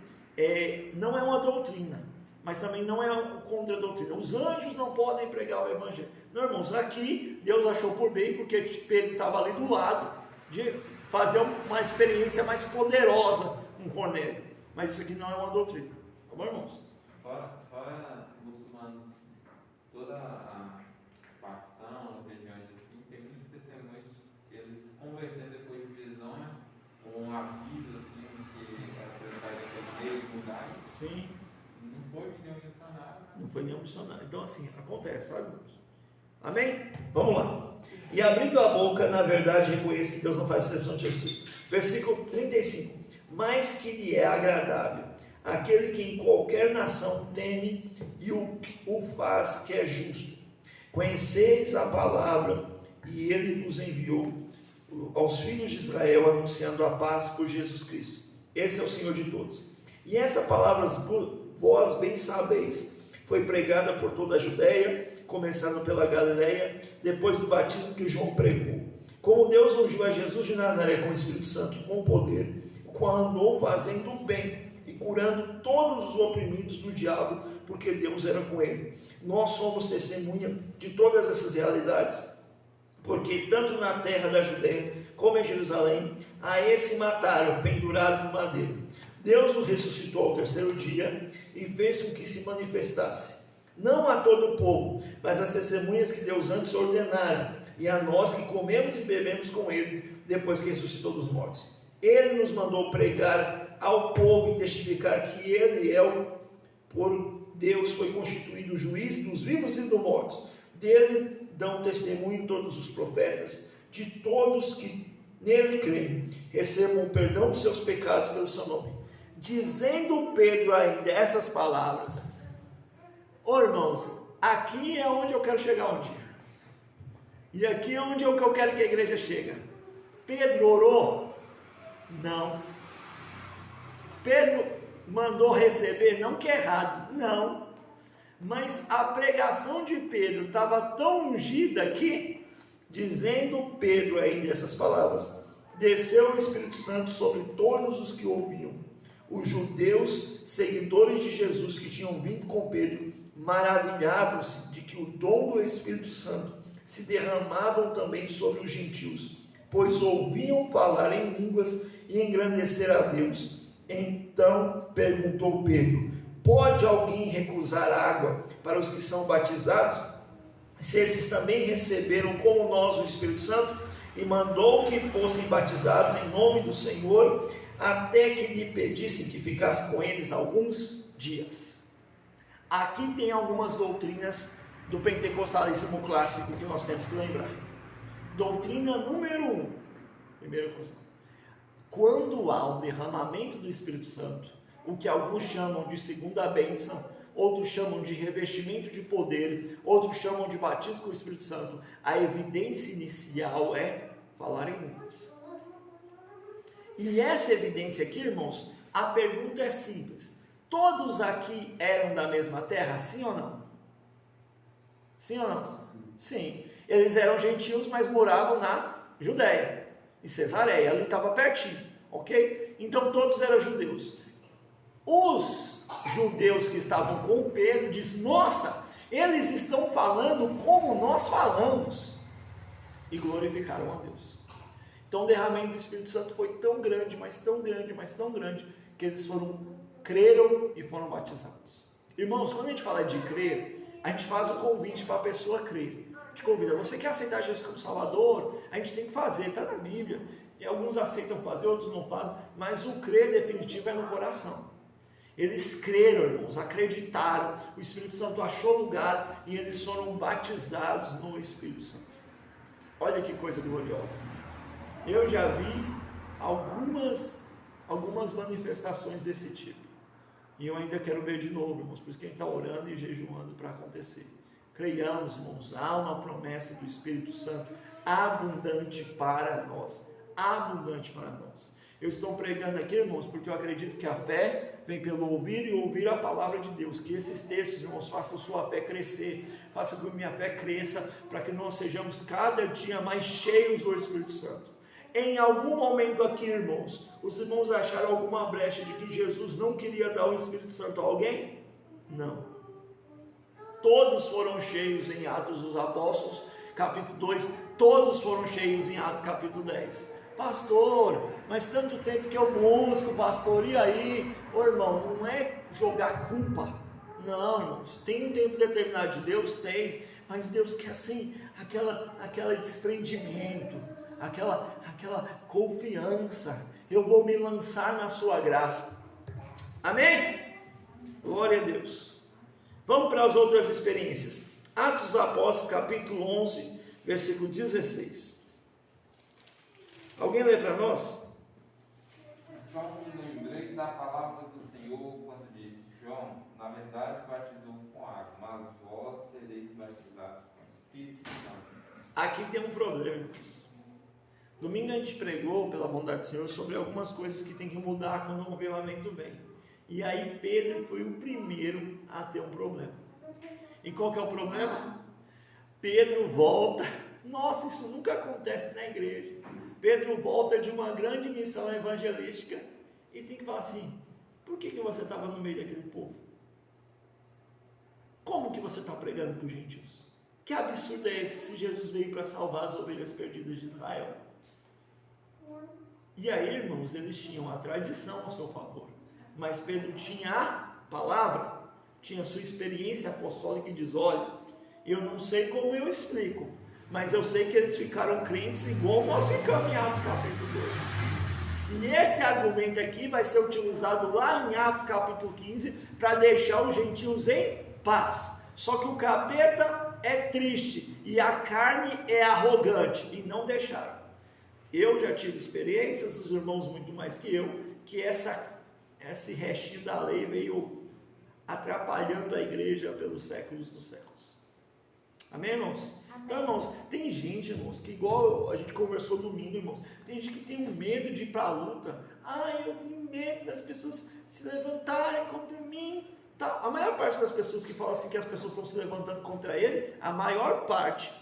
não é uma doutrina, mas também não é contra a doutrina. Os anjos não podem pregar o evangelho. Não, irmãos, aqui Deus achou por bem, porque Pedro estava ali do lado, de fazer uma experiência mais poderosa com Cornélio. Mas isso aqui não é uma doutrina. Tá bom, irmãos? Fora muçulmanos, toda a Paquistão, regiões assim, tem muitos testemunhos que eles se converteram depois de visões, ou avisos assim, que era apresentado em lugares. Sim. Não foi nenhum missionário. Né? Não foi nenhum missionário. Então, assim, acontece, sabe, irmãos? Amém? Vamos lá. E abrindo a boca, na verdade, reconheço que Deus não faz exceção de Jesus. Versículo 35. Mas que lhe é agradável aquele que em qualquer nação teme e o faz que é justo. Conheceis a palavra, e ele vos enviou aos filhos de Israel, anunciando a paz por Jesus Cristo. Esse é o Senhor de todos. E essa palavra, vós bem sabeis, foi pregada por toda a Judeia, começando pela Galileia, depois do batismo que João pregou. Como Deus ungiu a Jesus de Nazaré com o Espírito Santo e com poder, quando andou fazendo o bem e curando todos os oprimidos do diabo, porque Deus era com ele. Nós somos testemunha de todas essas realidades, porque tanto na terra da Judeia como em Jerusalém, a esse mataram pendurado no madeiro. Deus o ressuscitou ao terceiro dia e fez com que se manifestasse, não a todo o povo, mas às testemunhas que Deus antes ordenara, e a nós que comemos e bebemos com ele, depois que ressuscitou dos mortos. Ele nos mandou pregar ao povo e testificar que ele por Deus foi constituído juiz dos vivos e dos mortos. Dele dão testemunho todos os profetas, de todos que nele creem, recebam o perdão dos seus pecados pelo seu nome. Dizendo Pedro ainda essas palavras, irmãos, aqui é onde eu quero chegar um dia, e aqui é onde eu quero que a igreja chegue. Pedro orou? Não. Pedro mandou receber? Não, que é errado, não, mas a pregação de Pedro estava tão ungida aqui, dizendo Pedro ainda essas palavras, desceu o Espírito Santo sobre todos os que ouviam. Os judeus, seguidores de Jesus, que tinham vindo com Pedro, maravilhavam-se de que o dom do Espírito Santo se derramavam também sobre os gentios, pois ouviam falar em línguas e engrandecer a Deus. Então perguntou Pedro, pode alguém recusar água para os que são batizados, se esses também receberam como nós o Espírito Santo? E mandou que fossem batizados em nome do Senhor, até que lhe pedissem que ficasse com eles alguns dias. Aqui tem algumas doutrinas do pentecostalismo clássico que nós temos que lembrar. Doutrina número 1, primeira coisa, quando há um derramamento do Espírito Santo, o que alguns chamam de segunda bênção, outros chamam de revestimento de poder, outros chamam de batismo com o Espírito Santo, a evidência inicial é falar em línguas. E essa evidência aqui, irmãos, a pergunta é simples: todos aqui eram da mesma terra, sim ou não? Sim ou não? Sim. Eles eram gentios, mas moravam na Judéia, em Cesareia, ali estava pertinho, ok? Então todos eram judeus. Os judeus que estavam com Pedro dizem, nossa, eles estão falando como nós falamos, e glorificaram a Deus. Então o derramamento do Espírito Santo foi tão grande, mas tão grande, mas tão grande, que eles creram e foram batizados. Irmãos, quando a gente fala de crer, a gente faz o convite para a pessoa crer. A gente convida, você quer aceitar Jesus como Salvador? A gente tem que fazer, está na Bíblia. E alguns aceitam fazer, outros não fazem, mas o crer definitivo é no coração. Eles creram, irmãos, acreditaram, o Espírito Santo achou lugar e eles foram batizados no Espírito Santo. Olha que coisa gloriosa. Eu já vi algumas manifestações desse tipo, e eu ainda quero ver de novo, irmãos, por isso que a gente está orando e jejuando para acontecer. Creiamos, irmãos, há uma promessa do Espírito Santo abundante para nós, abundante para nós. Eu estou pregando aqui, irmãos, porque eu acredito que a fé vem pelo ouvir e ouvir a palavra de Deus. Que esses textos, irmãos, façam sua fé crescer, façam com que minha fé cresça, para que nós sejamos cada dia mais cheios do Espírito Santo. Em algum momento aqui, irmãos, os irmãos acharam alguma brecha de que Jesus não queria dar o Espírito Santo a alguém? Não. Todos foram cheios em Atos dos Apóstolos, capítulo 2, todos foram cheios em Atos, capítulo 10. Pastor, mas tanto tempo que eu busco, pastor, e aí? Ô irmão, não é jogar culpa, não, irmãos, tem um tempo determinado de Deus, tem, mas Deus quer assim, aquela desprendimento, aquela confiança, eu vou me lançar na sua graça, amém? Glória a Deus. Vamos para as outras experiências. Atos dos Apóstolos, capítulo 11, versículo 16. Alguém lê para nós? Então me lembrei da palavra do Senhor quando disse, João, na verdade batizou com água, mas vós sereis batizados com o Espírito Santo. Aqui tem um problema, irmãos. Domingo a gente pregou, pela bondade do Senhor, sobre algumas coisas que tem que mudar quando o avivamento vem. E aí Pedro foi o primeiro a ter um problema. E qual que é o problema? Pedro volta. Nossa, isso nunca acontece na igreja. Pedro volta de uma grande missão evangelística e tem que falar assim, por que você estava no meio daquele povo? Como que você está pregando para os gentios? Que absurdo é esse se Jesus veio para salvar as ovelhas perdidas de Israel? E aí, irmãos, eles tinham a tradição ao seu favor. Mas Pedro tinha a palavra, tinha a sua experiência apostólica e diz, olha, eu não sei como eu explico, mas eu sei que eles ficaram crentes igual nós ficamos em Atos capítulo 2. E esse argumento aqui vai ser utilizado lá em Atos capítulo 15 para deixar os gentios em paz. Só que o capeta é triste e a carne é arrogante e não deixaram. Eu já tive experiências, os irmãos muito mais que eu, que esse restinho da lei veio atrapalhando a igreja pelos séculos dos séculos. Amém, irmãos? Amém. Então, irmãos, tem gente, irmãos, que igual a gente conversou domingo, irmãos, tem gente que tem um medo de ir para a luta. Eu tenho medo das pessoas se levantarem contra mim. Tá. A maior parte das pessoas que falam assim que as pessoas estão se levantando contra ele, a maior parte,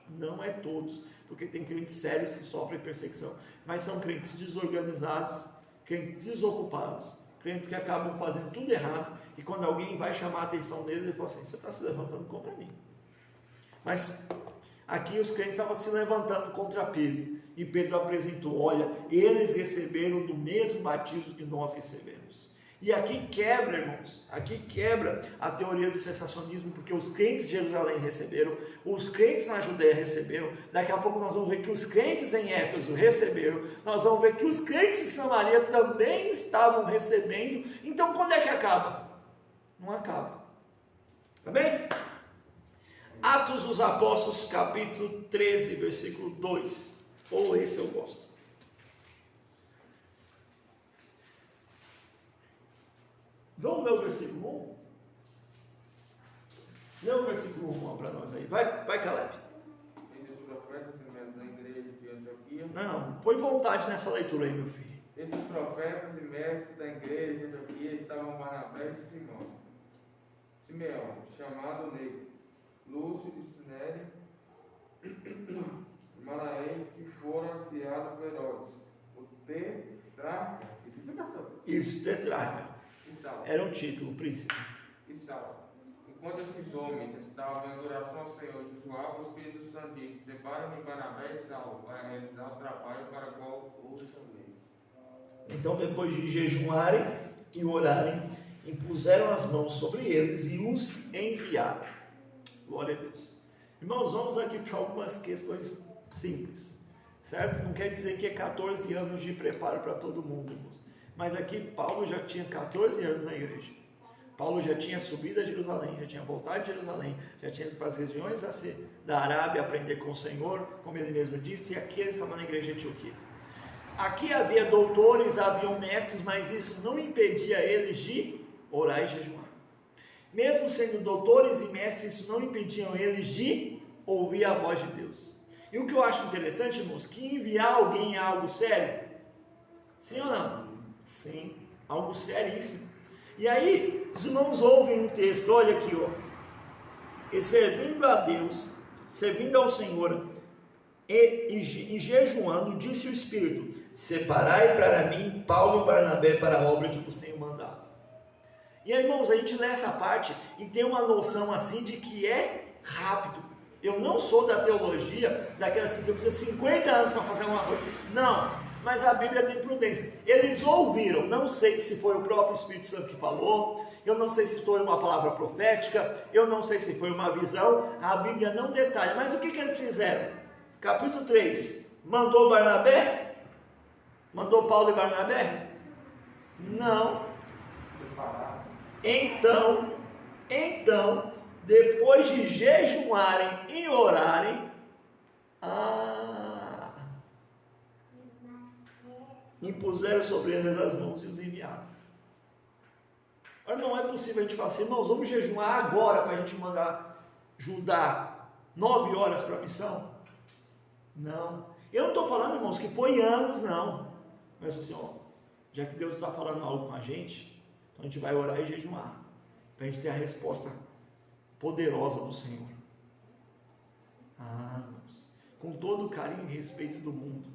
não é todos, porque tem crentes sérios que sofrem perseguição, mas são crentes desorganizados, crentes desocupados, crentes que acabam fazendo tudo errado, e quando alguém vai chamar a atenção deles, ele fala assim, você está se levantando contra mim. Mas aqui os crentes estavam se levantando contra Pedro, e Pedro apresentou, olha, eles receberam do mesmo batismo que nós recebemos. E aqui quebra, irmãos, aqui quebra a teoria do sensacionismo, porque os crentes de Jerusalém receberam, os crentes na Judéia receberam, daqui a pouco nós vamos ver que os crentes em Éfeso receberam, nós vamos ver que os crentes em Samaria também estavam recebendo. Então quando é que acaba? Não acaba. Amém? Atos dos Apóstolos, capítulo 13, versículo 2, esse eu gosto. Vamos ler o versículo 1? Lê o versículo 1 para nós aí. Vai, Caleb. Entre os profetas e mestres da igreja de Antioquia. Não, põe vontade nessa leitura aí, meu filho. Entre os profetas e mestres da igreja de Antioquia estavam Barnabé e Simeão, chamado Negro, Lúcio de Sinéria, Manaém, que fora criado por Herodes, o tetrarca. Isso, tetrarca. Era um título, príncipe. E Saulo. Enquanto esses homens estavam em adoração ao Senhor, jejuavam, o Espírito Santo disse: separem-me Barnabé e Saulo para realizar o trabalho para o qual os chamei. Então, depois de jejuarem e orarem, impuseram as mãos sobre eles e os enviaram. Glória a Deus. Irmãos, vamos aqui para algumas questões simples, certo? Não quer dizer que é 14 anos de preparo para todo mundo, irmãos. Mas aqui Paulo já tinha 14 anos na igreja. Paulo já tinha subido a Jerusalém, já tinha voltado de Jerusalém, já tinha ido para as regiões da Arábia aprender com o Senhor, como ele mesmo disse, e aqui ele estava na igreja de Antioquia. Aqui havia doutores, haviam mestres, mas isso não impedia eles de orar e jejuar. Mesmo sendo doutores e mestres, isso não impediam eles de ouvir a voz de Deus. E o que eu acho interessante, irmãos, que enviar alguém é algo sério. Sim ou não? Sim, algo seríssimo. E aí, os irmãos ouvem um texto, olha aqui, ó. E servindo a Deus, servindo ao Senhor, e jejuando, disse o Espírito: separai para mim Paulo e Barnabé para a obra que vos tenho mandado. E aí, irmãos, a gente lê essa parte e tem uma noção assim de que é rápido. Eu não sou da teologia, daquela assim, eu preciso de 50 anos para fazer uma coisa. Não. Mas a Bíblia tem prudência. Eles ouviram, não sei se foi o próprio Espírito Santo que falou, eu não sei se foi uma palavra profética, eu não sei se foi uma visão, a Bíblia não detalha. Mas o que eles fizeram? Capítulo 3, mandou Barnabé? Mandou Paulo e Barnabé? Não. Então, depois de jejuarem e orarem, impuseram sobre eles as mãos e os enviaram. Mas não é possível a gente falar assim, irmãos, vamos jejuar agora para a gente mandar Judá 9 horas para a missão? Não. Eu não estou falando, irmãos, que foi anos, não. Mas assim, ó, já que Deus está falando algo com a gente, então a gente vai orar e jejuar, para a gente ter a resposta poderosa do Senhor. Irmãos, com todo o carinho e respeito do mundo,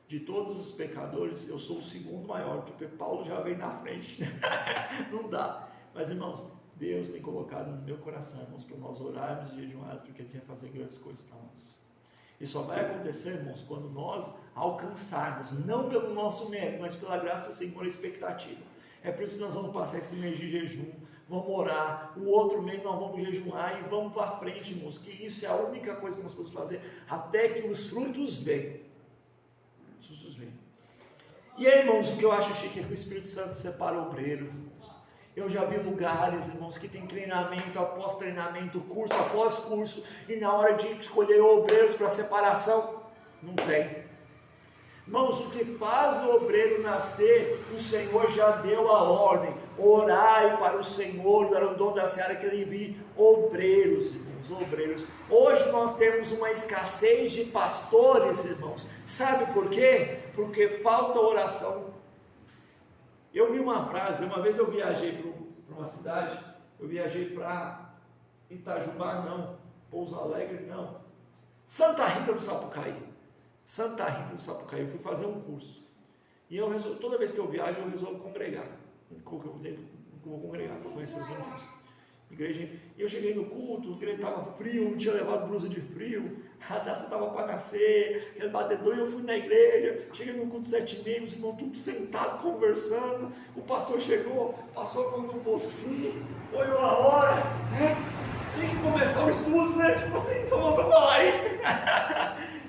de todos os pecadores, eu sou o segundo maior, porque Paulo já veio na frente. Não dá. Mas, irmãos, Deus tem colocado no meu coração, irmãos, para nós orarmos e jejuarmos, porque Ele quer fazer grandes coisas para nós. E só vai acontecer, irmãos, quando nós alcançarmos, não pelo nosso mérito, mas pela graça do Senhor, a expectativa. É por isso que nós vamos passar esse mês de jejum, vamos orar, o outro mês nós vamos jejuar e vamos para frente, irmãos, que isso é a única coisa que nós podemos fazer, até que os frutos venham. Os frutos venham. E aí, irmãos, o que eu acho chique é que o Espírito Santo separa obreiros, irmãos. Eu já vi lugares, irmãos, que tem treinamento após treinamento, curso após curso, e na hora de escolher obreiros para separação, não tem. Irmãos, o que faz o obreiro nascer, o Senhor já deu a ordem: orai para o Senhor, dar o dom da seara que Ele envie obreiros, irmãos, obreiros. Hoje nós temos uma escassez de pastores, irmãos. Sabe por quê? Porque falta oração. Eu vi uma frase, uma vez eu viajei para uma cidade, eu viajei para Itajubá, não, Pouso Alegre, não, Santa Rita do Sapucaí, eu fui fazer um curso, e eu resolvo, toda vez que eu viajo, eu resolvo congregar, vou congregar para conhecer os irmãos, igreja, e eu cheguei no culto, a igreja estava frio, não tinha levado blusa de frio, a taça estava para nascer, aquele batedor, e eu fui na igreja, cheguei no culto 7h30, os irmãos tudo sentados, conversando, o pastor chegou, passou a mão no bolsinho, olhou a hora, tem que começar o estudo, né, tipo assim, só voltou a falar isso,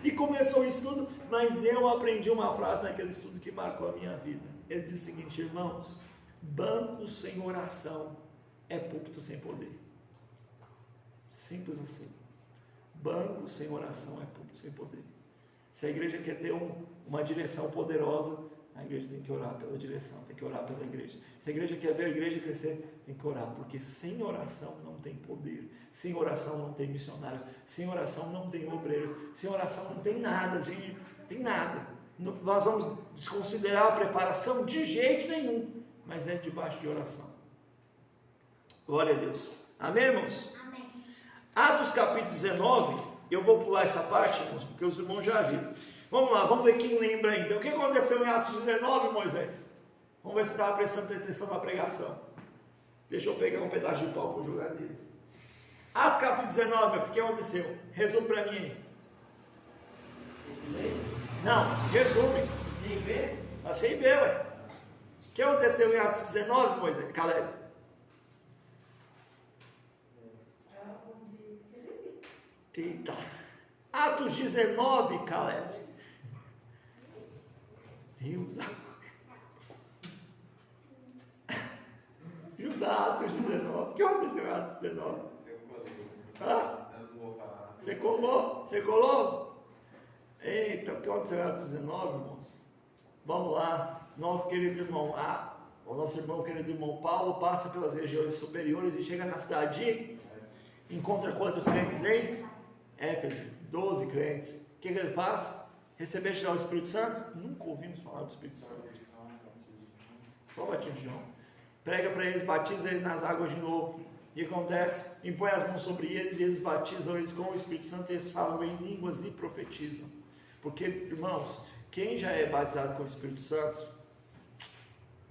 e começou o estudo, mas eu aprendi uma frase naquele estudo que marcou a minha vida, ele disse o seguinte: irmãos, banco sem oração é púlpito sem poder, simples assim. Banco sem oração é púlpito sem poder. Se a igreja quer ter uma direção poderosa, a igreja tem que orar pela direção, tem que orar pela igreja. Se a igreja quer ver a igreja crescer, tem que orar, porque sem oração não tem poder, sem oração não tem missionários, sem oração não tem obreiros, sem oração não tem nada, gente, não tem nada. Nós vamos desconsiderar a preparação de jeito nenhum, mas é debaixo de oração. Glória a Deus. Amém, irmãos? Amém. Atos capítulo 19, eu vou pular essa parte, irmãos, porque os irmãos já viram. Vamos lá, vamos ver quem lembra ainda. O que aconteceu em Atos 19, Moisés? Vamos ver se estava prestando atenção na pregação. Deixa eu pegar um pedaço de pau para jogar nele. Atos capítulo 19, meu filho, o que aconteceu? Resume para mim aí. Não, resume. Sem ver? Mas sem ver, ué. O que aconteceu em Atos 19, Moisés? Caleb. Eita. Atos 19, Caleb. Deus. Judá, Atos 19. O que aconteceu em Atos 19? Você colou? Você colou? Eita, o que aconteceu em Atos 19, irmãos? Vamos lá. Nosso querido irmão, o nosso irmão, querido irmão Paulo, passa pelas regiões superiores e chega na cidade. Encontra quantos crentes em Éfeso? 12 crentes. O que ele faz? Receber já o Espírito Santo? Nunca ouvimos falar do Espírito Santo. Só o batismo de João. Prega para eles, batiza eles nas águas de novo. E o que acontece? Impõe as mãos sobre eles e eles batizam eles com o Espírito Santo e eles falam em línguas e profetizam. Porque, irmãos, quem já é batizado com o Espírito Santo,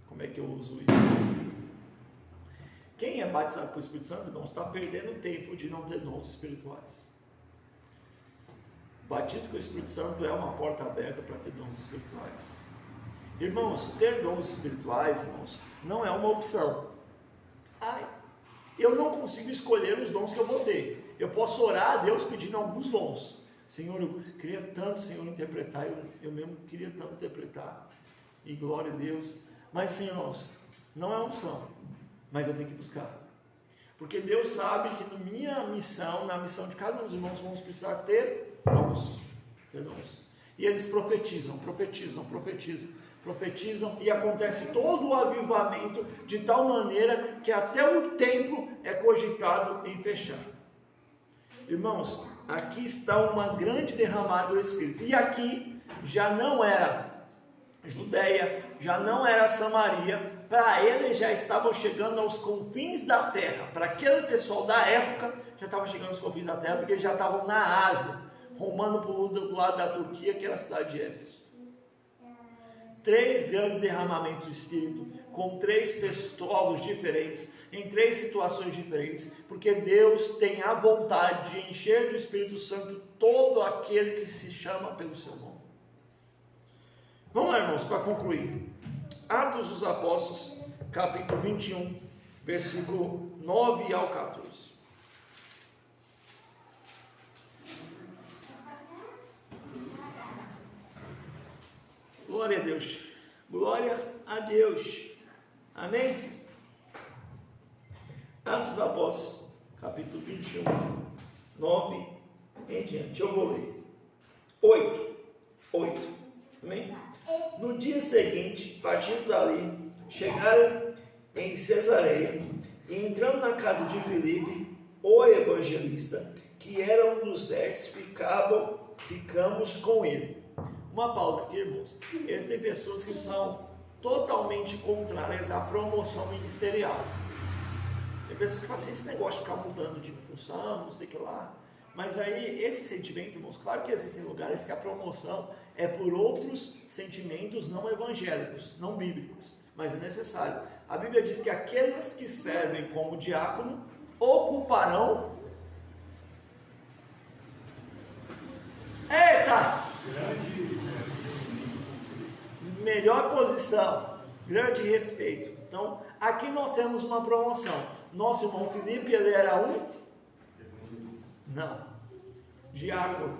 como é que eu uso isso? Quem é batizado com o Espírito Santo, irmãos, está perdendo tempo de não ter dons espirituais. Batismo com o Espírito Santo é uma porta aberta para ter dons espirituais. Irmãos, ter dons espirituais, irmãos, não é uma opção. Eu não consigo escolher os dons que eu vou ter. Eu posso orar a Deus pedindo alguns dons. Senhor, eu queria tanto, Senhor, interpretar. Eu mesmo queria tanto interpretar. E glória a Deus. Mas, sim, irmãos, não é uma opção. Mas eu tenho que buscar. Porque Deus sabe que na minha missão, na missão de cada um dos irmãos, vamos precisar ter dons. E eles profetizam, e acontece todo o avivamento de tal maneira que até o templo é cogitado em fechar. Irmãos, aqui está uma grande derramada do Espírito. E aqui já não era Judeia, já não era Samaria. Para eles já estavam chegando aos confins da terra. Para aquele pessoal da época, já estavam chegando aos confins da terra, porque eles já estavam na Ásia, rumando para o lado da Turquia, que era a cidade de Éfeso. 3 grandes derramamentos do Espírito, com 3 povos diferentes, em 3 situações diferentes, porque Deus tem a vontade de encher do Espírito Santo todo aquele que se chama pelo seu nome. Vamos lá, irmãos, para concluir. Atos dos Apóstolos, capítulo 21, versículo 9 ao 14. Glória a Deus, glória a Deus, amém? Atos dos Apóstolos, capítulo 21, 9 em diante, eu vou ler, 8, amém? No dia seguinte, partindo dali, chegaram em Cesareia, e entrando na casa de Filipe, o evangelista, que era um dos 7, ficamos com ele. Uma pausa aqui, irmãos. Existem pessoas que são totalmente contrárias à promoção ministerial. Tem pessoas que falam assim, esse negócio de ficar mudando de função, não sei o que lá. Mas aí, esse sentimento, irmãos, claro que existem lugares que a promoção é por outros sentimentos não evangélicos, não bíblicos, mas é necessário. A Bíblia diz que aqueles que servem como diácono ocuparão... Eita! Melhor posição, grande respeito. Então, aqui nós temos uma promoção. Nosso irmão Filipe, ele era um? Não, diácono.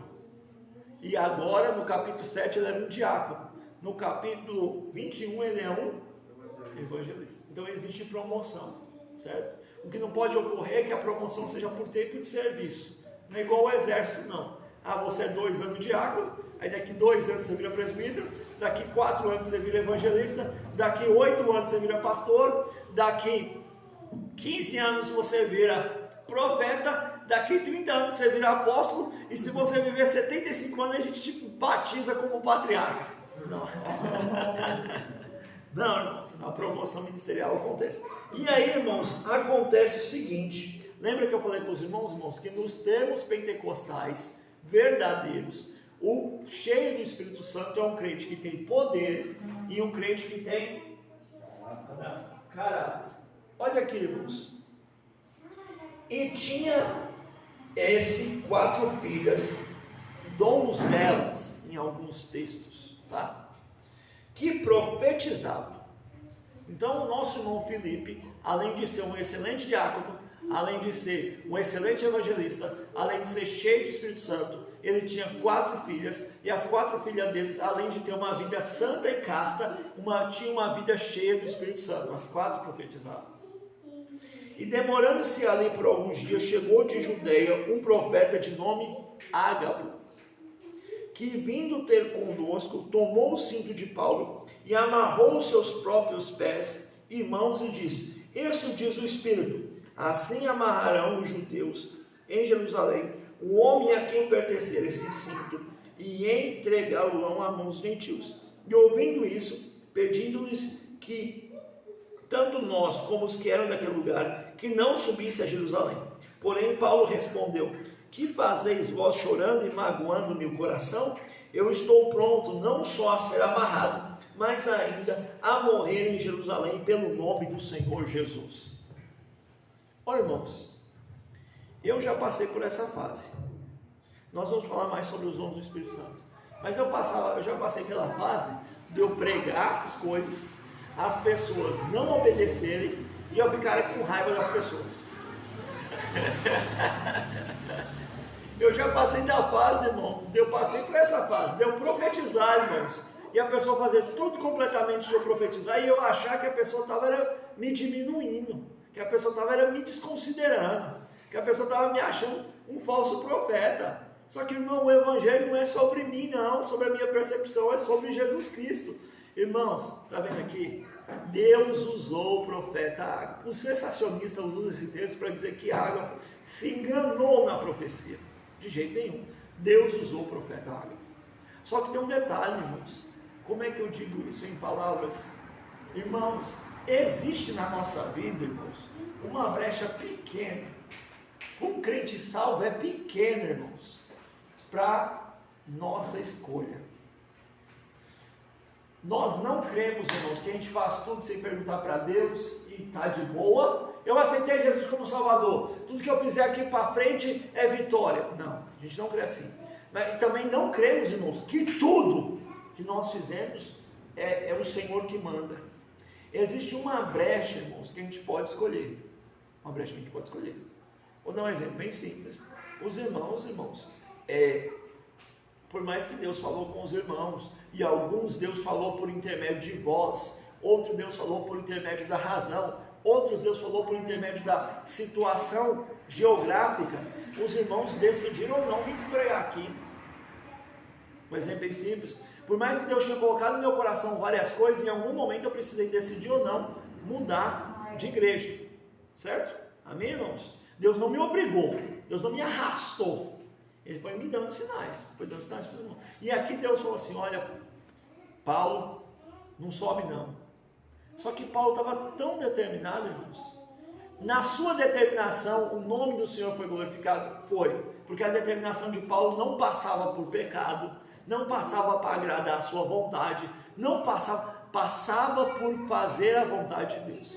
E agora, no capítulo 7, ele era um diácono. No capítulo 21, ele é um evangelista. Então, existe promoção, certo? O que não pode ocorrer é que a promoção seja por tempo de serviço. Não é igual ao exército, não. Você é 2 anos diácono, aí daqui 2 anos você vira presbítero, daqui 4 anos você vira evangelista, daqui 8 anos você vira pastor, daqui 15 anos você vira profeta, daqui 30 anos você vira apóstolo, e se você viver 75 anos a gente te batiza como patriarca. Não, não, irmãos, a promoção ministerial acontece. E aí, irmãos, acontece o seguinte, lembra que eu falei para os irmãos, que nos termos pentecostais verdadeiros, o cheio do Espírito Santo é um crente que tem poder e um crente que tem caráter. Olha aqui, irmãos. E tinha esse 4 filhas, donzelas, em alguns textos, tá? Que profetizavam. Então, o nosso irmão Filipe, além de ser um excelente diácono, além de ser um excelente evangelista, além de ser cheio do Espírito Santo, ele tinha 4 filhas, e as 4 filhas deles, além de ter uma vida santa e casta, tinha uma vida cheia do Espírito Santo. As 4 profetizavam. E demorando-se ali por alguns dias, chegou de Judeia um profeta de nome Ágabo, que vindo ter conosco, tomou o cinto de Paulo e amarrou os seus próprios pés e mãos e disse: isso diz o Espírito, assim amarrarão os judeus em Jerusalém o homem a quem pertencer esse cinto e entregá-lo a mãos gentios. E ouvindo isso, pedindo-lhes que tanto nós como os que eram daquele lugar, que não subisse a Jerusalém. Porém Paulo respondeu: que fazeis vós chorando e magoando-me o coração? Eu estou pronto não só a ser amarrado, mas ainda a morrer em Jerusalém pelo nome do Senhor Jesus. Olha, irmãos, eu já passei por essa fase. Nós vamos falar mais sobre os dons do Espírito Santo. Mas eu já passei pela fase de eu pregar as coisas, as pessoas não obedecerem e eu ficar com raiva das pessoas. Eu já passei da fase, irmão, eu passei por essa fase, de eu profetizar, irmãos, e a pessoa fazer tudo completamente de eu profetizar, e eu achar que a pessoa estava me diminuindo, que a pessoa estava me desconsiderando, que a pessoa estava me achando um falso profeta. Só que, irmão, o evangelho não é sobre mim, não, sobre a minha percepção, é sobre Jesus Cristo. Irmãos, está vendo aqui? Deus usou o profeta Ágabo. Os sensacionistas usam esse texto para dizer que Ágabo se enganou na profecia. De jeito nenhum. Deus usou o profeta Ágabo. Só que tem um detalhe, irmãos. Como é que eu digo isso em palavras? Irmãos, existe na nossa vida, irmãos, uma brecha pequena. Um crente salvo é pequeno, irmãos, para nossa escolha. Nós não cremos, irmãos, que a gente faz tudo sem perguntar para Deus e está de boa. Eu aceitei Jesus como Salvador, tudo que eu fizer aqui para frente é vitória. Não, a gente não crê assim. Mas também não cremos, irmãos, que tudo que nós fizemos é o Senhor que manda. Existe uma brecha, irmãos, que a gente pode escolher. Uma brecha que a gente pode escolher. Vou dar um exemplo bem simples. Os irmãos, por mais que Deus falou com os irmãos, e alguns Deus falou por intermédio de voz, outros Deus falou por intermédio da razão, outros Deus falou por intermédio da situação geográfica, os irmãos decidiram ou não vir pregar aqui. Um exemplo bem simples. Por mais que Deus tenha colocado no meu coração várias coisas, em algum momento eu precisei decidir ou não mudar de igreja. Certo? Amém, irmãos? Deus não me obrigou, Deus não me arrastou. Ele foi me dando sinais, foi dando sinais para os irmãos. E aqui Deus falou assim: olha, Paulo, não sobe não. Só que Paulo estava tão determinado, irmãos. Na sua determinação, o nome do Senhor foi glorificado? Foi. Porque a determinação de Paulo não passava por pecado, não passava para agradar a sua vontade, não passava por fazer a vontade de Deus.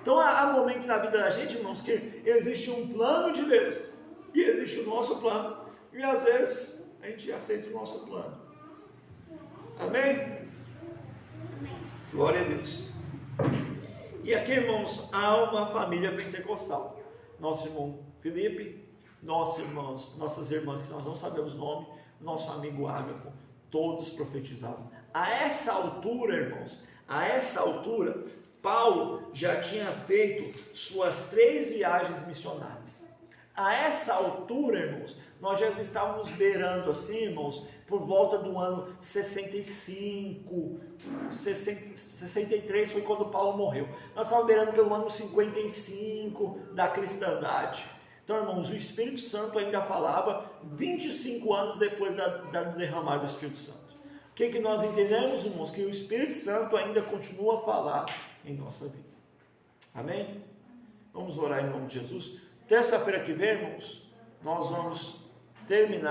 Então há momentos na vida da gente, irmãos, que existe um plano de Deus e existe o nosso plano, e às vezes a gente aceita o nosso plano. Amém? Glória a Deus. E aqui, irmãos, há uma família pentecostal. Nosso irmão Felipe, nossas irmãs que nós não sabemos o nome, nosso amigo Ágapo, todos profetizavam. A essa altura, irmãos, Paulo já tinha feito suas 3 viagens missionárias. A essa altura, irmãos, nós já estávamos beirando assim, irmãos, por volta do ano 65, 63 foi quando Paulo morreu. Nós estávamos beirando pelo ano 55 da cristandade. Então, irmãos, o Espírito Santo ainda falava 25 anos depois do derramar do Espírito Santo. O que nós entendemos, irmãos? Que o Espírito Santo ainda continua a falar em nossa vida. Amém? Vamos orar em nome de Jesus. Terça-feira que vem, irmãos, nós vamos terminar